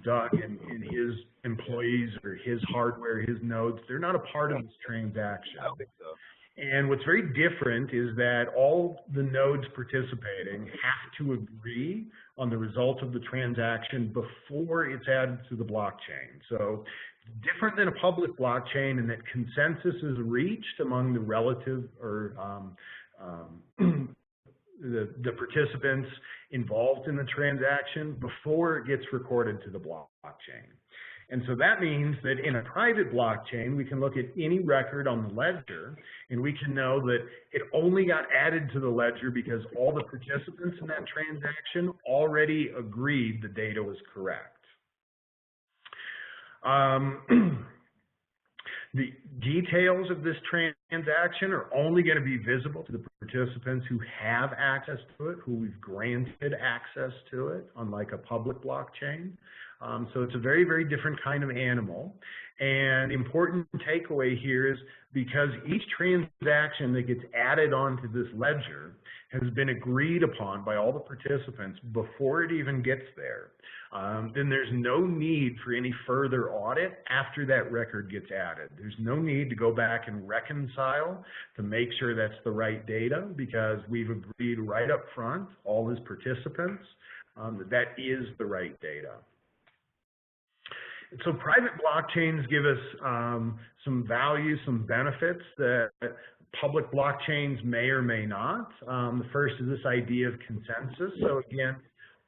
Doug and his employees or his hardware, his nodes, they're not a part of this transaction. I don't think so. And what's very different is that all the nodes participating have to agree on the result of the transaction before it's added to the blockchain. So different than a public blockchain in that consensus is reached among the relative or the participants involved in the transaction before it gets recorded to the blockchain. And so that means that in a private blockchain, we can look at any record on the ledger, and we can know that it only got added to the ledger because all the participants in that transaction already agreed the data was correct. The details of this transaction are only going to be visible to the participants who have access to it, who we've granted access to it, unlike a public blockchain. So it's a very, very different kind of animal. And important takeaway here is because each transaction that gets added onto this ledger has been agreed upon by all the participants before it even gets there, then there's no need for any further audit after that record gets added. There's no need to go back and reconcile to make sure that's the right data because we've agreed right up front, all as participants, that is the right data. So private blockchains give us some value, some benefits that public blockchains may or may not. The first is this idea of consensus. So again,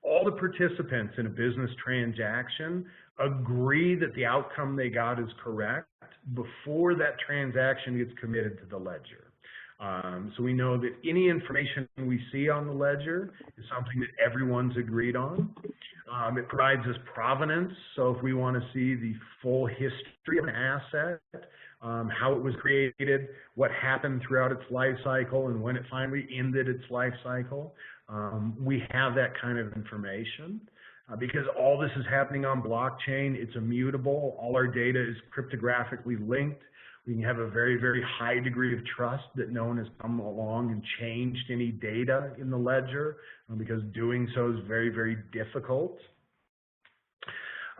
all the participants in a business transaction agree that the outcome they got is correct before that transaction gets committed to the ledger. So we know that any information we see on the ledger is something that everyone's agreed on. It provides us provenance, so if we want to see the full history of an asset, how it was created, what happened throughout its life cycle, and when it finally ended its life cycle, we have that kind of information. Because all this is happening on blockchain, it's immutable, all our data is cryptographically linked. We can have a very, very high degree of trust that no one has come along and changed any data in the ledger because doing so is very, very difficult.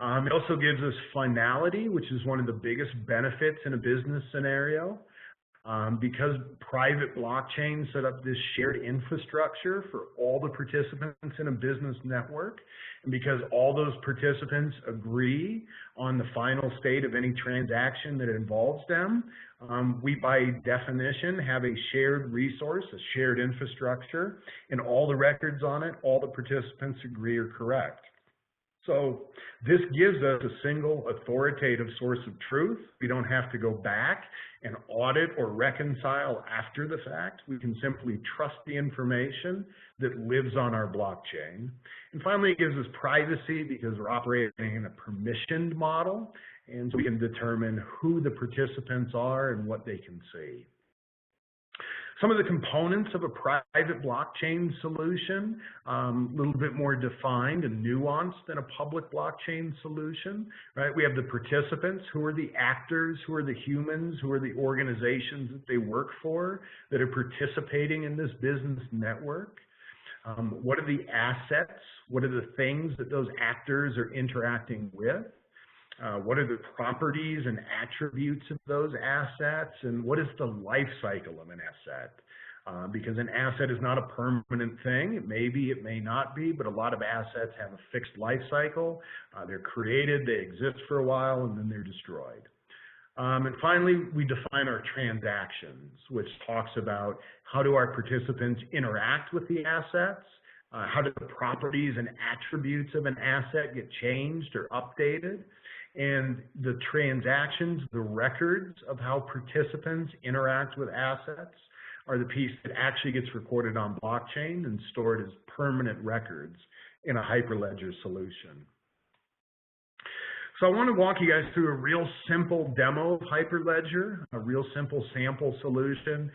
It also gives us finality, which is one of the biggest benefits in a business scenario. Because private blockchains set up this shared infrastructure for all the participants in a business network, and because all those participants agree on the final state of any transaction that involves them, we by definition have a shared resource, a shared infrastructure, and all the records on it, all the participants agree are correct. So this gives us a single authoritative source of truth. We don't have to go back and audit or reconcile after the fact. We can simply trust the information that lives on our blockchain. And finally, it gives us privacy because we're operating in a permissioned model, and so we can determine who the participants are and what they can see. Some of the components of a private blockchain solution, a little bit more defined and nuanced than a public blockchain solution, right? We have the participants, who are the actors, who are the humans, who are the organizations that they work for that are participating in this business network. What are the assets? What are the things that those actors are interacting with? What are the properties and attributes of those assets, and what is the life cycle of an asset? Because an asset is not a permanent thing. It may be, it may not be, but a lot of assets have a fixed life cycle. They're created, they exist for a while, and then they're destroyed. And finally, we define our transactions, which talks about how do our participants interact with the assets, how do the properties and attributes of an asset get changed or updated, and the transactions, the records of how participants interact with assets are the piece that actually gets recorded on blockchain and stored as permanent records in a Hyperledger solution. So I want to walk you guys through a real simple demo of Hyperledger, a real simple sample solution.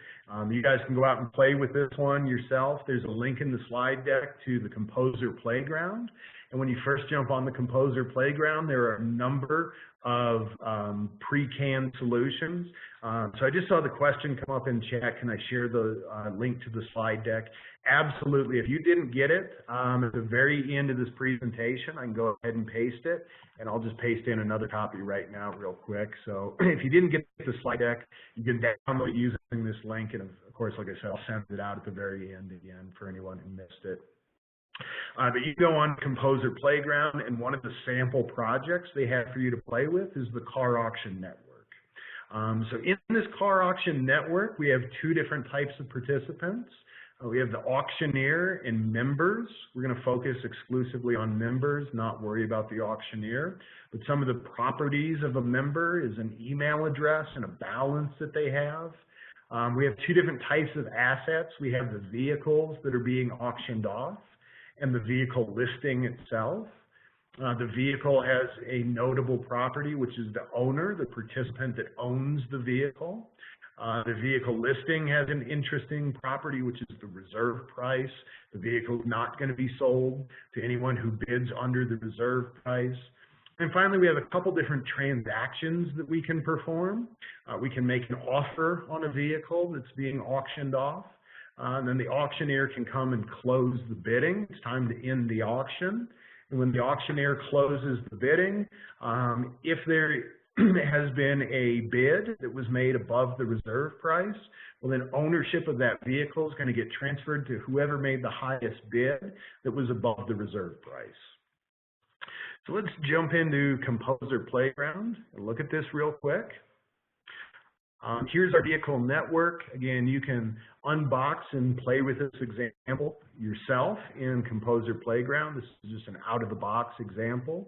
You guys can go out and play with this one yourself. There's a link in the slide deck to the Composer Playground. And when you first jump on the Composer Playground, there are a number of pre-canned solutions. So I just saw the question come up in chat. Can I share the link to the slide deck? Absolutely. If you didn't get it at the very end of this presentation, I can go ahead and paste it, and I'll just paste in another copy right now real quick. So if you didn't get the slide deck, you can download it using this link, and of course, like I said, I'll send it out at the very end again for anyone who missed it. But you go on Composer Playground, and one of the sample projects they have for you to play with is the Car Auction Network. So in this Car Auction Network, we have two different types of participants. We have the auctioneer and members. We're going to focus exclusively on members, not worry about the auctioneer. But some of the properties of a member is an email address and a balance that they have. We have two different types of assets. We have the vehicles that are being auctioned off and the vehicle listing itself. The vehicle has a notable property, which is the owner, the participant that owns the vehicle. The vehicle listing has an interesting property, which is the reserve price. The vehicle is not going to be sold to anyone who bids under the reserve price. And finally, we have a couple different transactions that we can perform. We can make an offer on a vehicle that's being auctioned off. And then the auctioneer can come and close the bidding. It's time to end the auction. And when the auctioneer closes the bidding, if there has been a bid that was made above the reserve price, well, then ownership of that vehicle is going to get transferred to whoever made the highest bid that was above the reserve price. So let's jump into Composer Playground and look at this real quick. Here's our vehicle network. Again, you can unbox and play with this example yourself in Composer Playground. This is just an out-of-the-box example.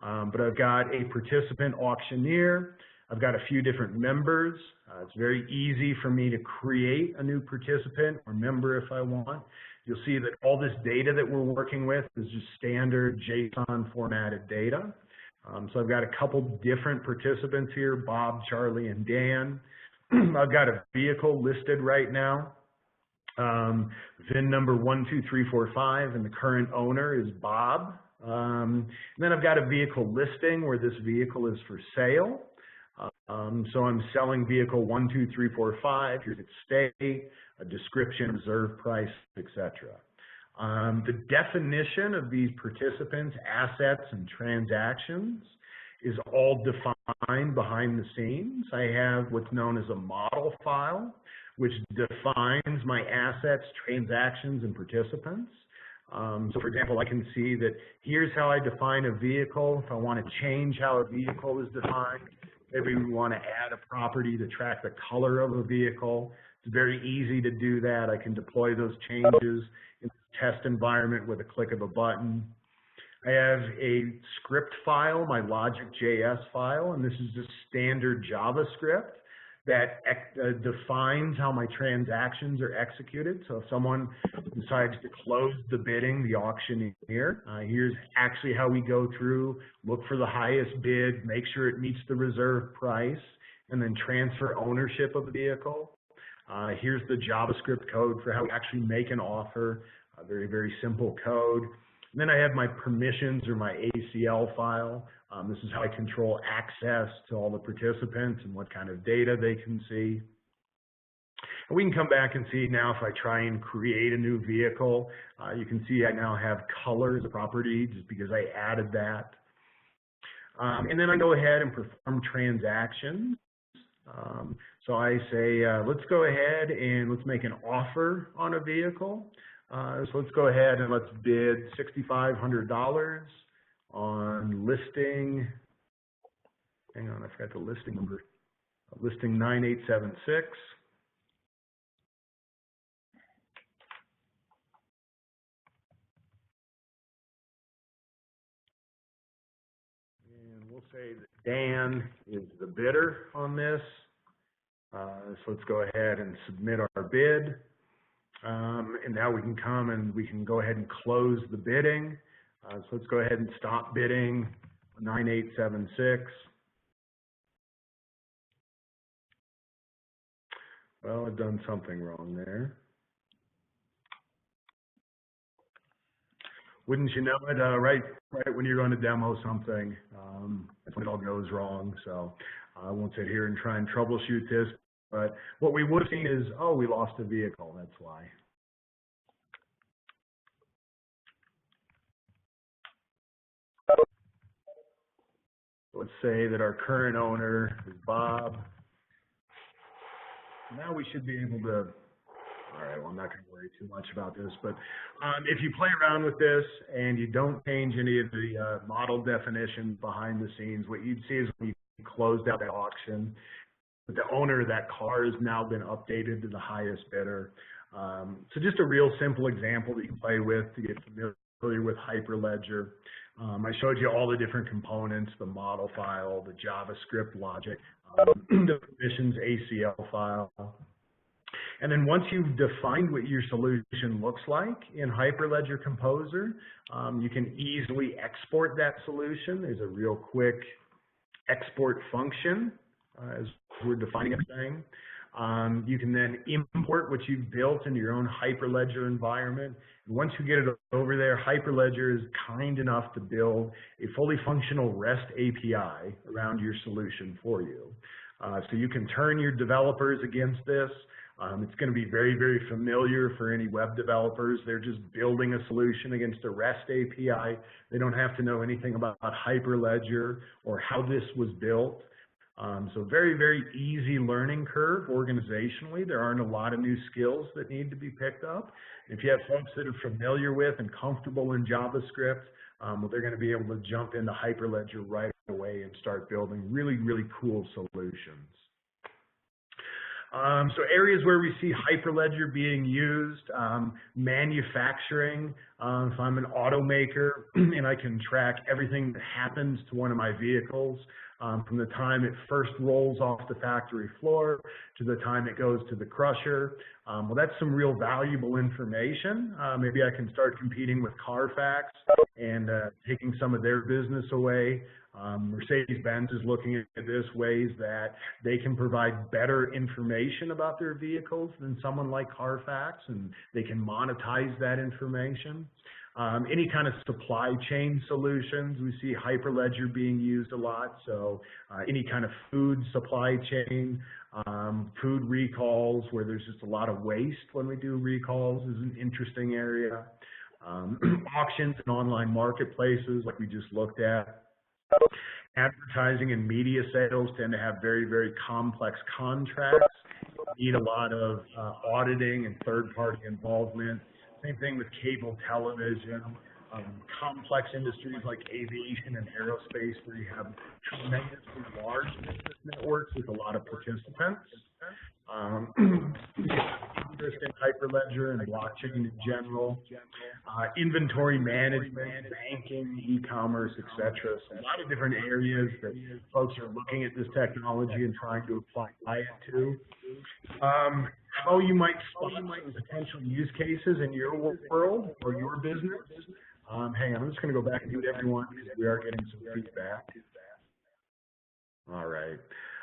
But I've got a participant auctioneer. I've got a few different members. It's very easy for me to create a new participant or member if I want. You'll see that all this data that we're working with is just standard JSON formatted data. So I've got a couple different participants here, Bob, Charlie, and Dan. I've got a vehicle listed right now. VIN number 12345, and the current owner is Bob. And then I've got a vehicle listing where this vehicle is for sale. So I'm selling vehicle 12345, here's its state, a description, reserve price, etc. The definition of these participants, assets, and transactions is all defined behind the scenes. I have what's known as a model file, which defines my assets, transactions, and participants. So for example, I can see that here's how I define a vehicle. If I want to change how a vehicle is defined, maybe we want to add a property to track the color of a vehicle. It's very easy to do that. I can deploy those changes in the test environment with a click of a button. I have a script file, my Logic.js file, and this is just standard JavaScript that defines how my transactions are executed. So if someone decides to close the bidding, the auctioneer, here's actually how we go through, look for the highest bid, make sure it meets the reserve price, and then transfer ownership of the vehicle. Here's the JavaScript code for how we actually make an offer, a very, very simple code. And then I have my permissions or my ACL file. This is how I control access to all the participants and what kind of data they can see. And we can come back and see now if I try and create a new vehicle, you can see I now have color as a property just because I added that. And then I go ahead and perform transactions. So I say, let's go ahead and let's make an offer on a vehicle. So let's go ahead and let's bid $6,500 on listing, hang on, I forgot the listing number, listing 9876. And we'll say that Dan is the bidder on this. So let's go ahead and submit our bid. And now we can come and we can go ahead and close the bidding. So let's go ahead and stop bidding. 9876. Well, I've done something wrong there. Wouldn't you know it, right when you're going to demo something, that's when it all goes wrong. So I won't sit here and try and troubleshoot this, but what we would have seen is, oh, we lost a vehicle, that's why. Let's say that our current owner is Bob. Now we should be able to, all right, well, I'm not going to worry too much about this, but if you play around with this and you don't change any of the model definitions behind the scenes, what you'd see is when you closed out that auction, the owner of that car has now been updated to the highest bidder. So just a real simple example that you can play with to get familiar with Hyperledger. I showed you all the different components, the model file, the JavaScript logic, the permissions ACL file. And then once you've defined what your solution looks like in Hyperledger Composer, you can easily export that solution. There's a real quick export function as we're defining everything. You can then import what you've built into your own Hyperledger environment. And once you get it over there, Hyperledger is kind enough to build a fully functional REST API around your solution for you. So you can turn your developers against this. It's going to be very, very familiar for any web developers. They're just building a solution against a REST API. They don't have to know anything about Hyperledger or how this was built. So very, very easy learning curve organizationally. There aren't a lot of new skills that need to be picked up. If you have folks that are familiar with and comfortable in JavaScript, well, they're going to be able to jump into Hyperledger right away and start building really, really cool solutions. So areas where we see Hyperledger being used, manufacturing. If I'm an automaker and I can track everything that happens to one of my vehicles, from the time it first rolls off the factory floor to the time it goes to the crusher. Well, that's some real valuable information. Maybe I can start competing with Carfax and taking some of their business away. Mercedes-Benz is looking at this ways that they can provide better information about their vehicles than someone like Carfax, and they can monetize that information. Any kind of supply chain solutions, we see Hyperledger being used a lot. So any kind of food supply chain, food recalls where there's just a lot of waste when we do recalls is an interesting area. Auctions and online marketplaces like we just looked at. Advertising and media sales tend to have very, very complex contracts, need a lot of auditing and third-party involvement. Same thing with cable television, complex industries like aviation and aerospace where you have tremendously large business networks with a lot of participants. Interest in Hyperledger and blockchain in general, inventory management, banking, e-commerce, etc. So a lot of different areas that folks are looking at this technology and trying to apply it to. How you might spot some potential use cases in your world or your business. Hang on, I'm just going to go back and mute everyone because we are getting some feedback. All right.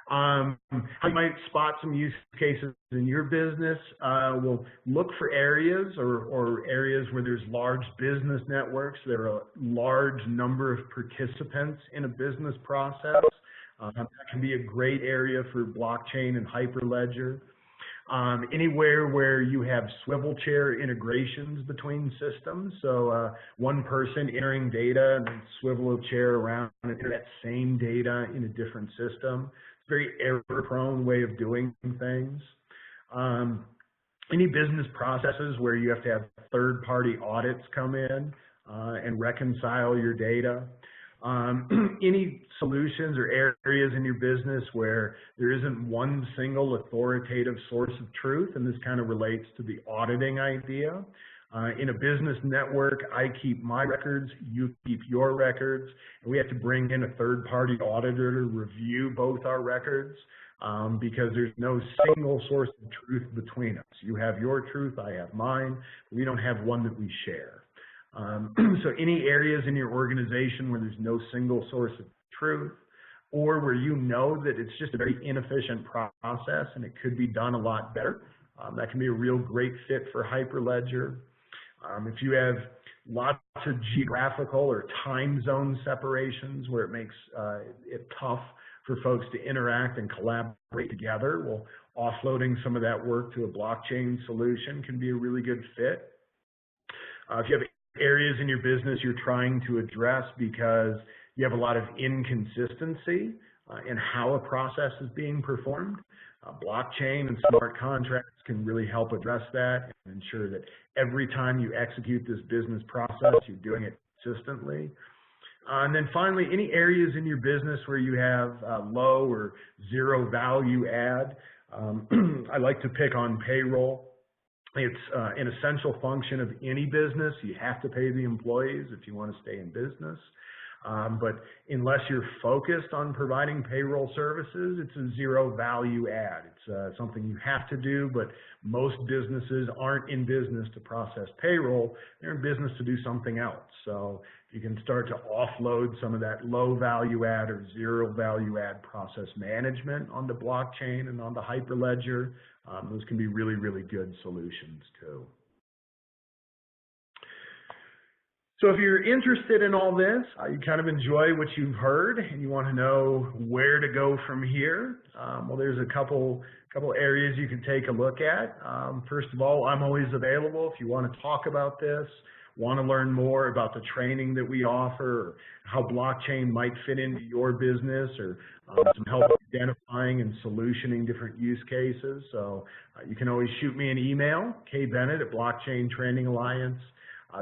How you might spot some use cases in your business. We'll look for areas or areas where there's large business networks. There are a large number of participants in a business process. That can be a great area for blockchain and Hyperledger. Anywhere where you have swivel chair integrations between systems, so one person entering data and then swivel a chair around and enter that same data in a different system. It's a very error-prone way of doing things. Any business processes where you have to have third-party audits come in and reconcile your data. Any solutions or areas in your business where there isn't one single authoritative source of truth, and this kind of relates to the auditing idea. In a business network, I keep my records, you keep your records, and we have to bring in a third-party auditor to review both our records because there's no single source of truth between us. You have your truth, I have mine. We don't have one that we share. So any areas in your organization where there's no single source of truth, or where you know that it's just a very inefficient process and it could be done a lot better, that can be a real great fit for Hyperledger. If you have lots of geographical or time zone separations where it makes it tough for folks to interact and collaborate together, well, offloading some of that work to a blockchain solution can be a really good fit. If you have areas in your business you're trying to address because you have a lot of inconsistency in how a process is being performed, blockchain and smart contracts can really help address that and ensure that every time you execute this business process, you're doing it consistently. And then finally, any areas in your business where you have low or zero value add. I like to pick on payroll. It's an essential function of any business. You have to pay the employees if you want to stay in business. But unless you're focused on providing payroll services, it's a zero value add. It's something you have to do, but most businesses aren't in business to process payroll. They're in business to do something else. So if you can start to offload some of that low value add or zero value add process management onto blockchain and onto Hyperledger, those can be really, really good solutions too. So if you're interested in all this, you kind of enjoy what you've heard and you want to know where to go from here, well, there's a couple areas you can take a look at. First of all, I'm always available if you want to talk about this, want to learn more about the training that we offer, or how blockchain might fit into your business, or some help identifying and solutioning different use cases. So you can always shoot me an email, kbennett@Blockchain Training Alliance.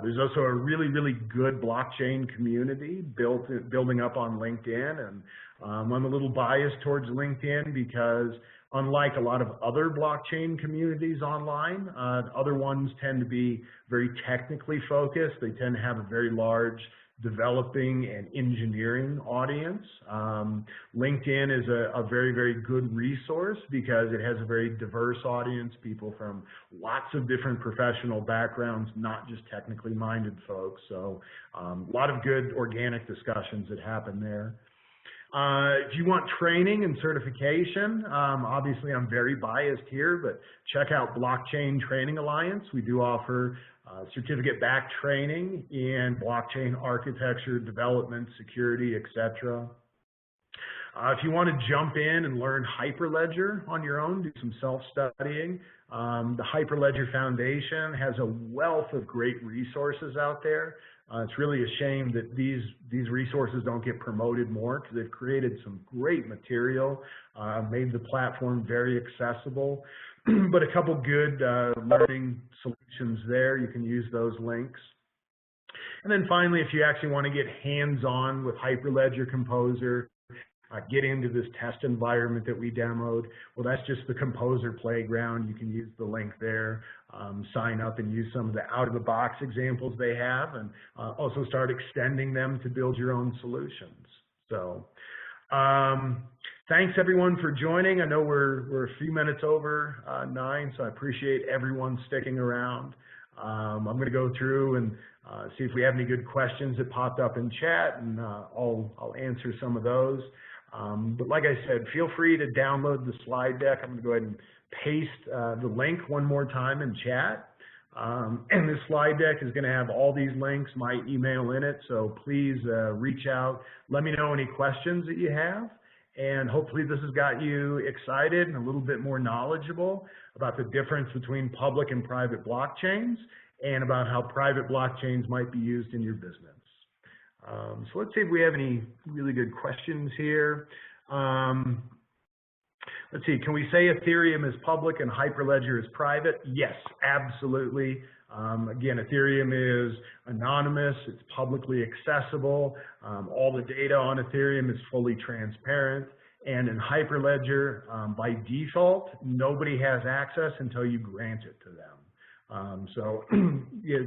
There's also a really, really good blockchain community building up on LinkedIn, and I'm a little biased towards LinkedIn because unlike a lot of other blockchain communities online, other ones tend to be very technically focused. They tend to have a very large developing and engineering audience. LinkedIn is a very, very good resource because it has a very diverse audience, people from lots of different professional backgrounds, not just technically minded folks. So a lot of good organic discussions that happen there. If you want training and certification, obviously I'm very biased here, but check out Blockchain Training Alliance. We do offer certificate-backed training in blockchain architecture, development, security, etc. If you want to jump in and learn Hyperledger on your own, do some self-studying, the Hyperledger Foundation has a wealth of great resources out there. It's really a shame that these resources don't get promoted more because they've created some great material, made the platform very accessible, but a couple good learning solutions there. You can use those links. And then finally, if you actually want to get hands-on with Hyperledger Composer, get into this test environment that we demoed, well, that's just the Composer playground. You can use the link there, sign up and use some of the out-of-the-box examples they have, and also start extending them to build your own solutions. So thanks everyone for joining. I know we're a few minutes over 9, so I appreciate everyone sticking around. I'm going to go through and see if we have any good questions that popped up in chat, and I'll answer some of those. But like I said, feel free to download the slide deck. I'm going to go ahead and paste the link one more time in chat. And this slide deck is going to have all these links, my email in it, so please reach out. Let me know any questions that you have, and hopefully this has got you excited and a little bit more knowledgeable about the difference between public and private blockchains and about how private blockchains might be used in your business. So let's see if we have any really good questions here. Let's see, can we say Ethereum is public and Hyperledger is private? Yes, absolutely. Again, Ethereum is anonymous, it's publicly accessible. All the data on Ethereum is fully transparent. And in Hyperledger, by default, nobody has access until you grant it to them. So yeah,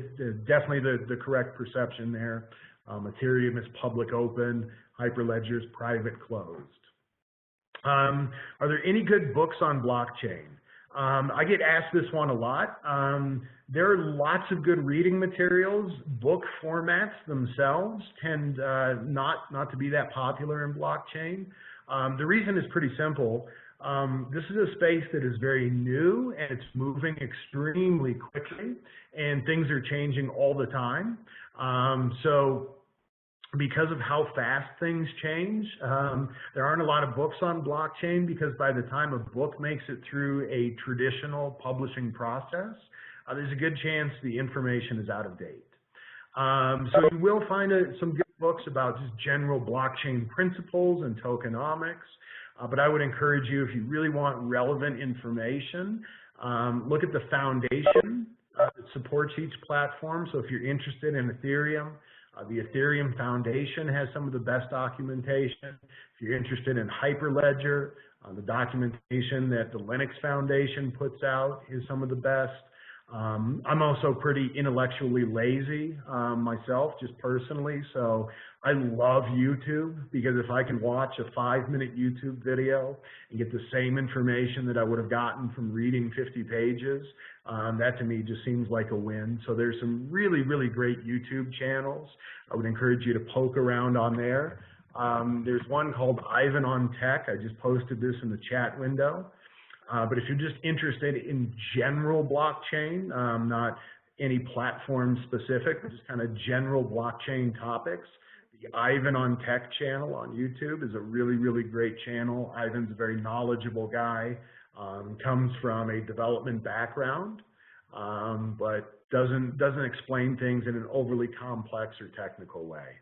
definitely the correct perception there. Ethereum is public open, Hyperledger is private closed. Are there any good books on blockchain? I get asked this one a lot. There are lots of good reading materials. Book formats themselves tend not to be that popular in blockchain. The reason is pretty simple. This is a space that is very new and it's moving extremely quickly, and things are changing all the time. So because of how fast things change, there aren't a lot of books on blockchain, because by the time a book makes it through a traditional publishing process, there's a good chance the information is out of date. So you will find some good books about just general blockchain principles and tokenomics, but I would encourage you, if you really want relevant information, look at the foundation that supports each platform. So if you're interested in Ethereum, the Ethereum Foundation has some of the best documentation. If you're interested in Hyperledger, the documentation that the Linux Foundation puts out is some of the best. I'm also pretty intellectually lazy myself, just personally, so I love YouTube, because if I can watch a 5-minute YouTube video and get the same information that I would have gotten from reading 50 pages, that to me just seems like a win. So there's some really, really great YouTube channels. I would encourage you to poke around on there. There's one called Ivan on Tech. I just posted this in the chat window. But if you're just interested in general blockchain, not any platform specific, but just kind of general blockchain topics, the Ivan on Tech channel on YouTube is a really, really great channel. Ivan's a very knowledgeable guy, comes from a development background, but doesn't explain things in an overly complex or technical way.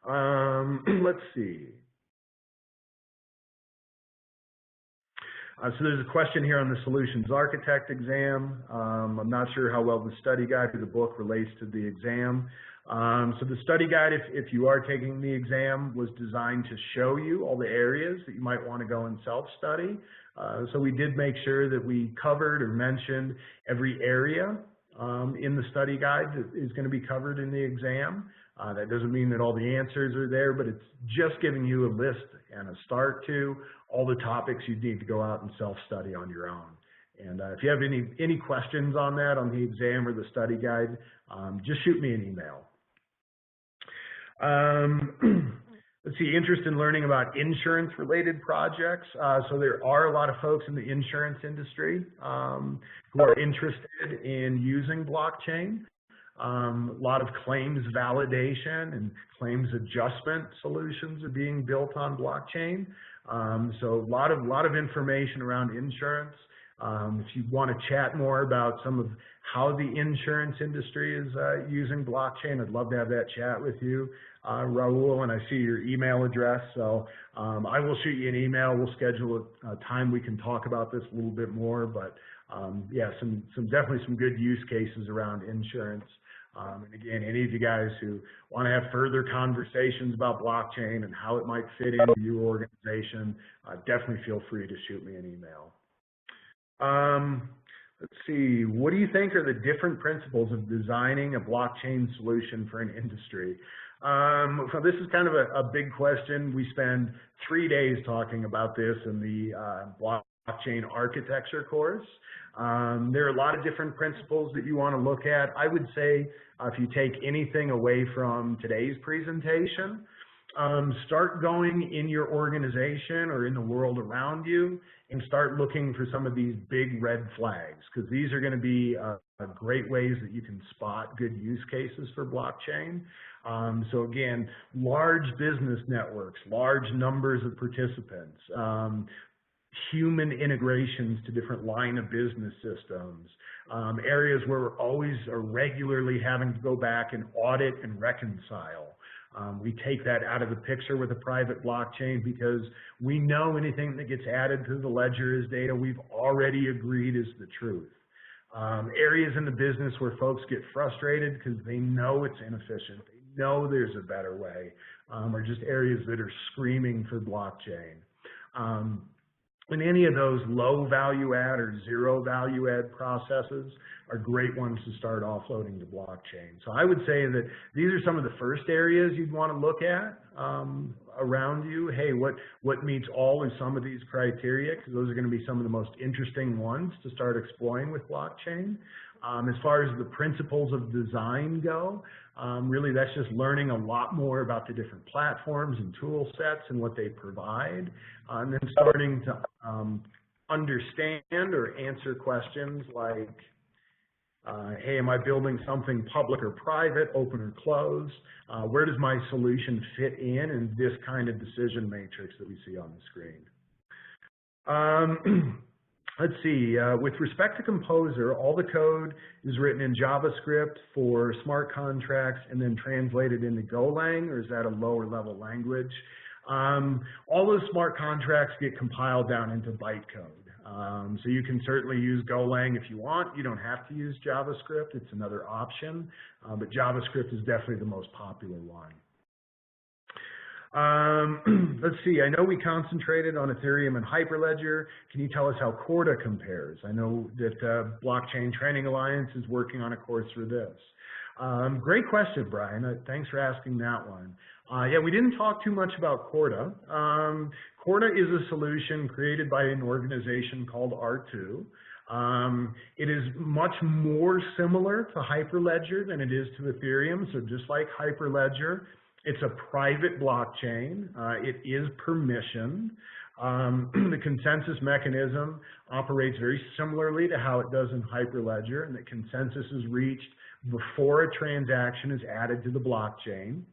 Let's see. So there's a question here on the Solutions Architect exam. I'm not sure how well the study guide or the book relates to the exam. So the study guide, if you are taking the exam, was designed to show you all the areas that you might want to go and self-study. So we did make sure that we covered or mentioned every area in the study guide that is going to be covered in the exam. That doesn't mean that all the answers are there, but it's just giving you a list and a start to all the topics you need to go out and self-study on your own. And if you have any questions on that, on the exam or the study guide, just shoot me an email. Let's see, interest in learning about insurance-related projects. So there are a lot of folks in the insurance industry who are interested in using blockchain. A lot of claims validation and claims adjustment solutions are being built on blockchain. So a lot of information around insurance. If you want to chat more about some of how the insurance industry is using blockchain, I'd love to have that chat with you, Raul, and I see your email address. So I will shoot you an email. We'll schedule a time we can talk about this a little bit more, but yeah, definitely some good use cases around insurance. And again, any of you guys who want to have further conversations about blockchain and how it might fit into your organization, definitely feel free to shoot me an email. Let's see, what do you think are the different principles of designing a blockchain solution for an industry? So this is kind of a big question. We spend 3 days talking about this in the blockchain architecture course. There are a lot of different principles that you want to look at. I would say if you take anything away from today's presentation, start going in your organization or in the world around you and start looking for some of these big red flags, because these are going to be great ways that you can spot good use cases for blockchain. So again, large business networks, large numbers of participants, human integrations to different line of business systems, areas where we're always or regularly having to go back and audit and reconcile. We take that out of the picture with a private blockchain because we know anything that gets added to the ledger is data we've already agreed is the truth. Areas in the business where folks get frustrated because they know it's inefficient, they know there's a better way, are just areas that are screaming for blockchain. And any of those low value add or zero value add processes are great ones to start offloading to blockchain. So I would say that these are some of the first areas you'd want to look at around you. Hey, what meets all or some of these criteria? Because those are going to be some of the most interesting ones to start exploring with blockchain. As far as the principles of design go, really that's just learning a lot more about the different platforms and tool sets and what they provide, and then starting to understand or answer questions like, hey, am I building something public or private, open or closed? Where does my solution fit in this kind of decision matrix that we see on the screen? Let's see, with respect to Composer, all the code is written in JavaScript for smart contracts and then translated into Golang, or is that a lower level language? All those smart contracts get compiled down into bytecode. So you can certainly use Golang if you want. You don't have to use JavaScript. It's another option, but JavaScript is definitely the most popular one. Let's see, I know we concentrated on Ethereum and Hyperledger. Can you tell us how Corda compares? I know that Blockchain Training Alliance is working on a course for this. Great question, Brian. Thanks for asking that one. Yeah, we didn't talk too much about Corda. Corda is a solution created by an organization called R2. It is much more similar to Hyperledger than it is to Ethereum. So just like Hyperledger, it's a private blockchain. It is permissioned. The consensus mechanism operates very similarly to how it does in Hyperledger, and the consensus is reached before a transaction is added to the blockchain.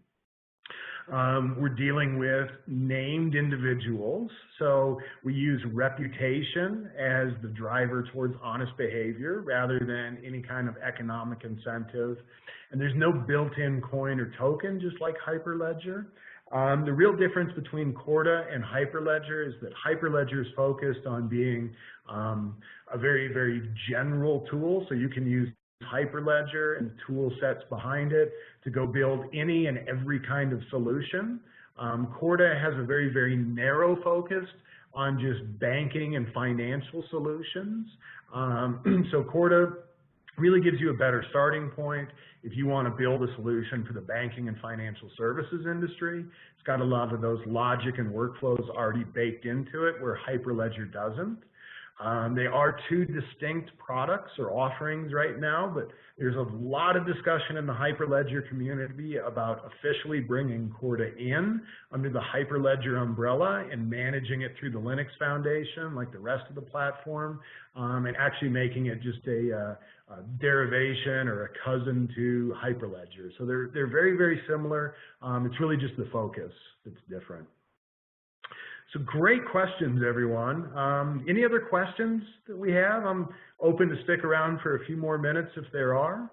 We're dealing with named individuals, so we use reputation as the driver towards honest behavior rather than any kind of economic incentive. And there's no built-in coin or token, just like Hyperledger. The real difference between Corda and Hyperledger is that Hyperledger is focused on being a very, very general tool, so you can use Hyperledger and tool sets behind it to go build any and every kind of solution. Corda has a very, very narrow focus on just banking and financial solutions. So Corda really gives you a better starting point if you want to build a solution for the banking and financial services industry. It's got a lot of those logic and workflows already baked into it, where Hyperledger doesn't. They are two distinct products or offerings right now, but there's a lot of discussion in the Hyperledger community about officially bringing Corda in under the Hyperledger umbrella and managing it through the Linux Foundation like the rest of the platform, and actually making it just a derivation or a cousin to Hyperledger. So they're very, very similar. It's really just the focus that's different. So great questions, everyone. Any other questions that we have? I'm open to stick around for a few more minutes if there are.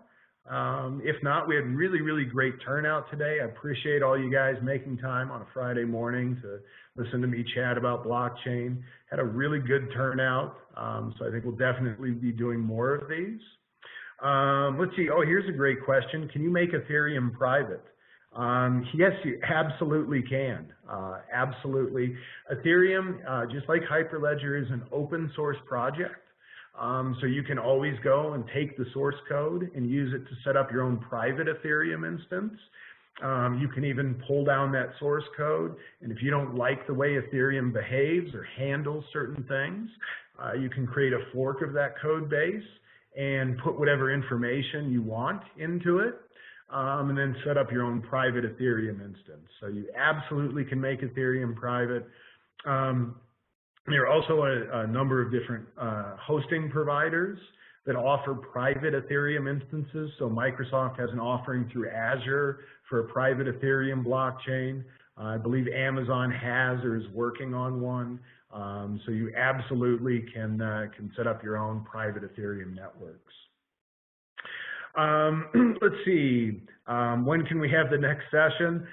If not, we had really, really great turnout today. I appreciate all you guys making time on a Friday morning to listen to me chat about blockchain. Had a really good turnout, so I think we'll definitely be doing more of these. Let's see. Oh, here's a great question. Can you make Ethereum private? Yes, you absolutely can. Absolutely. Ethereum, just like Hyperledger, is an open source project. So you can always go and take the source code and use it to set up your own private Ethereum instance. You can even pull down that source code, and if you don't like the way Ethereum behaves or handles certain things, you can create a fork of that code base and put whatever information you want into it. And then set up your own private Ethereum instance. So you absolutely can make Ethereum private. There are also a number of different hosting providers that offer private Ethereum instances. So Microsoft has an offering through Azure for a private Ethereum blockchain. I believe Amazon has or is working on one. So you absolutely can set up your own private Ethereum networks. Let's see, when can we have the next session?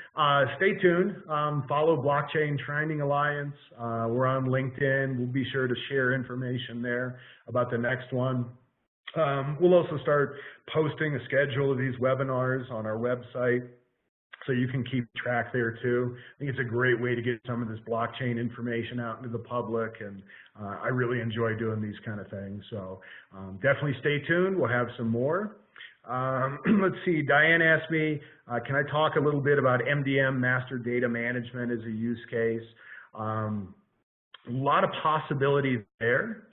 Stay tuned, follow Blockchain Training Alliance. We're on LinkedIn. We'll be sure to share information there about the next one. We'll also start posting a schedule of these webinars on our website. so you can keep track there too. I think it's a great way to get some of this blockchain information out into the public, and I really enjoy doing these kind of things. So definitely stay tuned. We'll have some more. Let's see, Diane asked me, can I talk a little bit about MDM, master data management, as a use case? A lot of possibilities there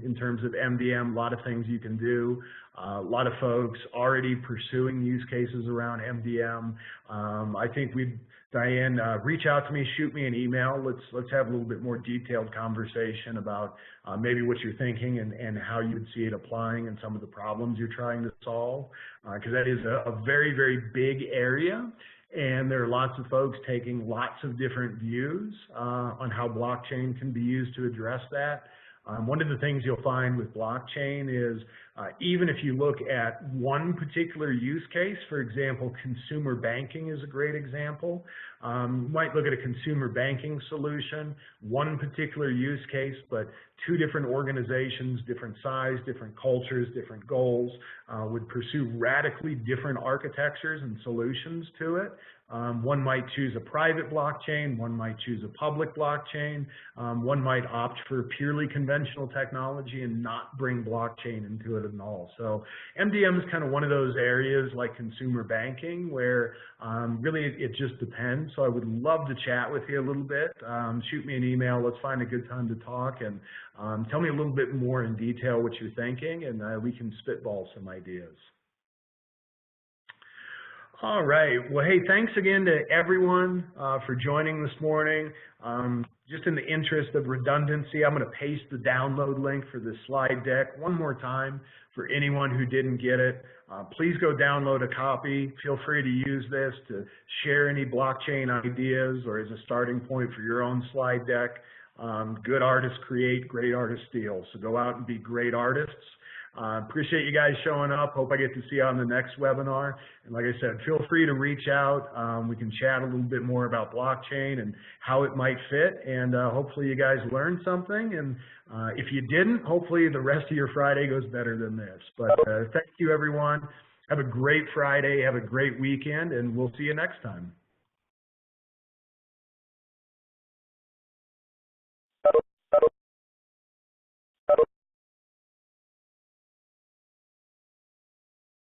in terms of MDM, a lot of things you can do. A lot of folks already pursuing use cases around MDM. I think Diane, reach out to me, shoot me an email. Let's have a little bit more detailed conversation about maybe what you're thinking and how you would see it applying in some of the problems you're trying to solve, because that is a very, very big area. And there are lots of folks taking lots of different views on how blockchain can be used to address that. One of the things you'll find with blockchain is even if you look at one particular use case, for example, consumer banking is a great example. You might look at a consumer banking solution, one particular use case, but two different organizations, different size, different cultures, different goals, would pursue radically different architectures and solutions to it. One might choose a private blockchain, one might choose a public blockchain, one might opt for purely conventional technology and not bring blockchain into it at all. So MDM is kind of one of those areas like consumer banking where really it just depends. So I would love to chat with you a little bit. Shoot me an email, let's find a good time to talk, and tell me a little bit more in detail what you're thinking, and we can spitball some ideas. All right. Well, hey, thanks again to everyone for joining this morning. Just in the interest of redundancy, I'm going to paste the download link for this slide deck one more time for anyone who didn't get it. Please go download a copy. Feel free to use this to share any blockchain ideas or as a starting point for your own slide deck. Good artists create, great artists steal. So go out and be great artists. Appreciate you guys showing up. Hope I get to see you on the next webinar. And like I said, feel free to reach out. We can chat a little bit more about blockchain and how it might fit. And hopefully you guys learned something. And if you didn't, hopefully the rest of your Friday goes better than this. But thank you, everyone. Have a great Friday. Have a great weekend. And we'll see you next time.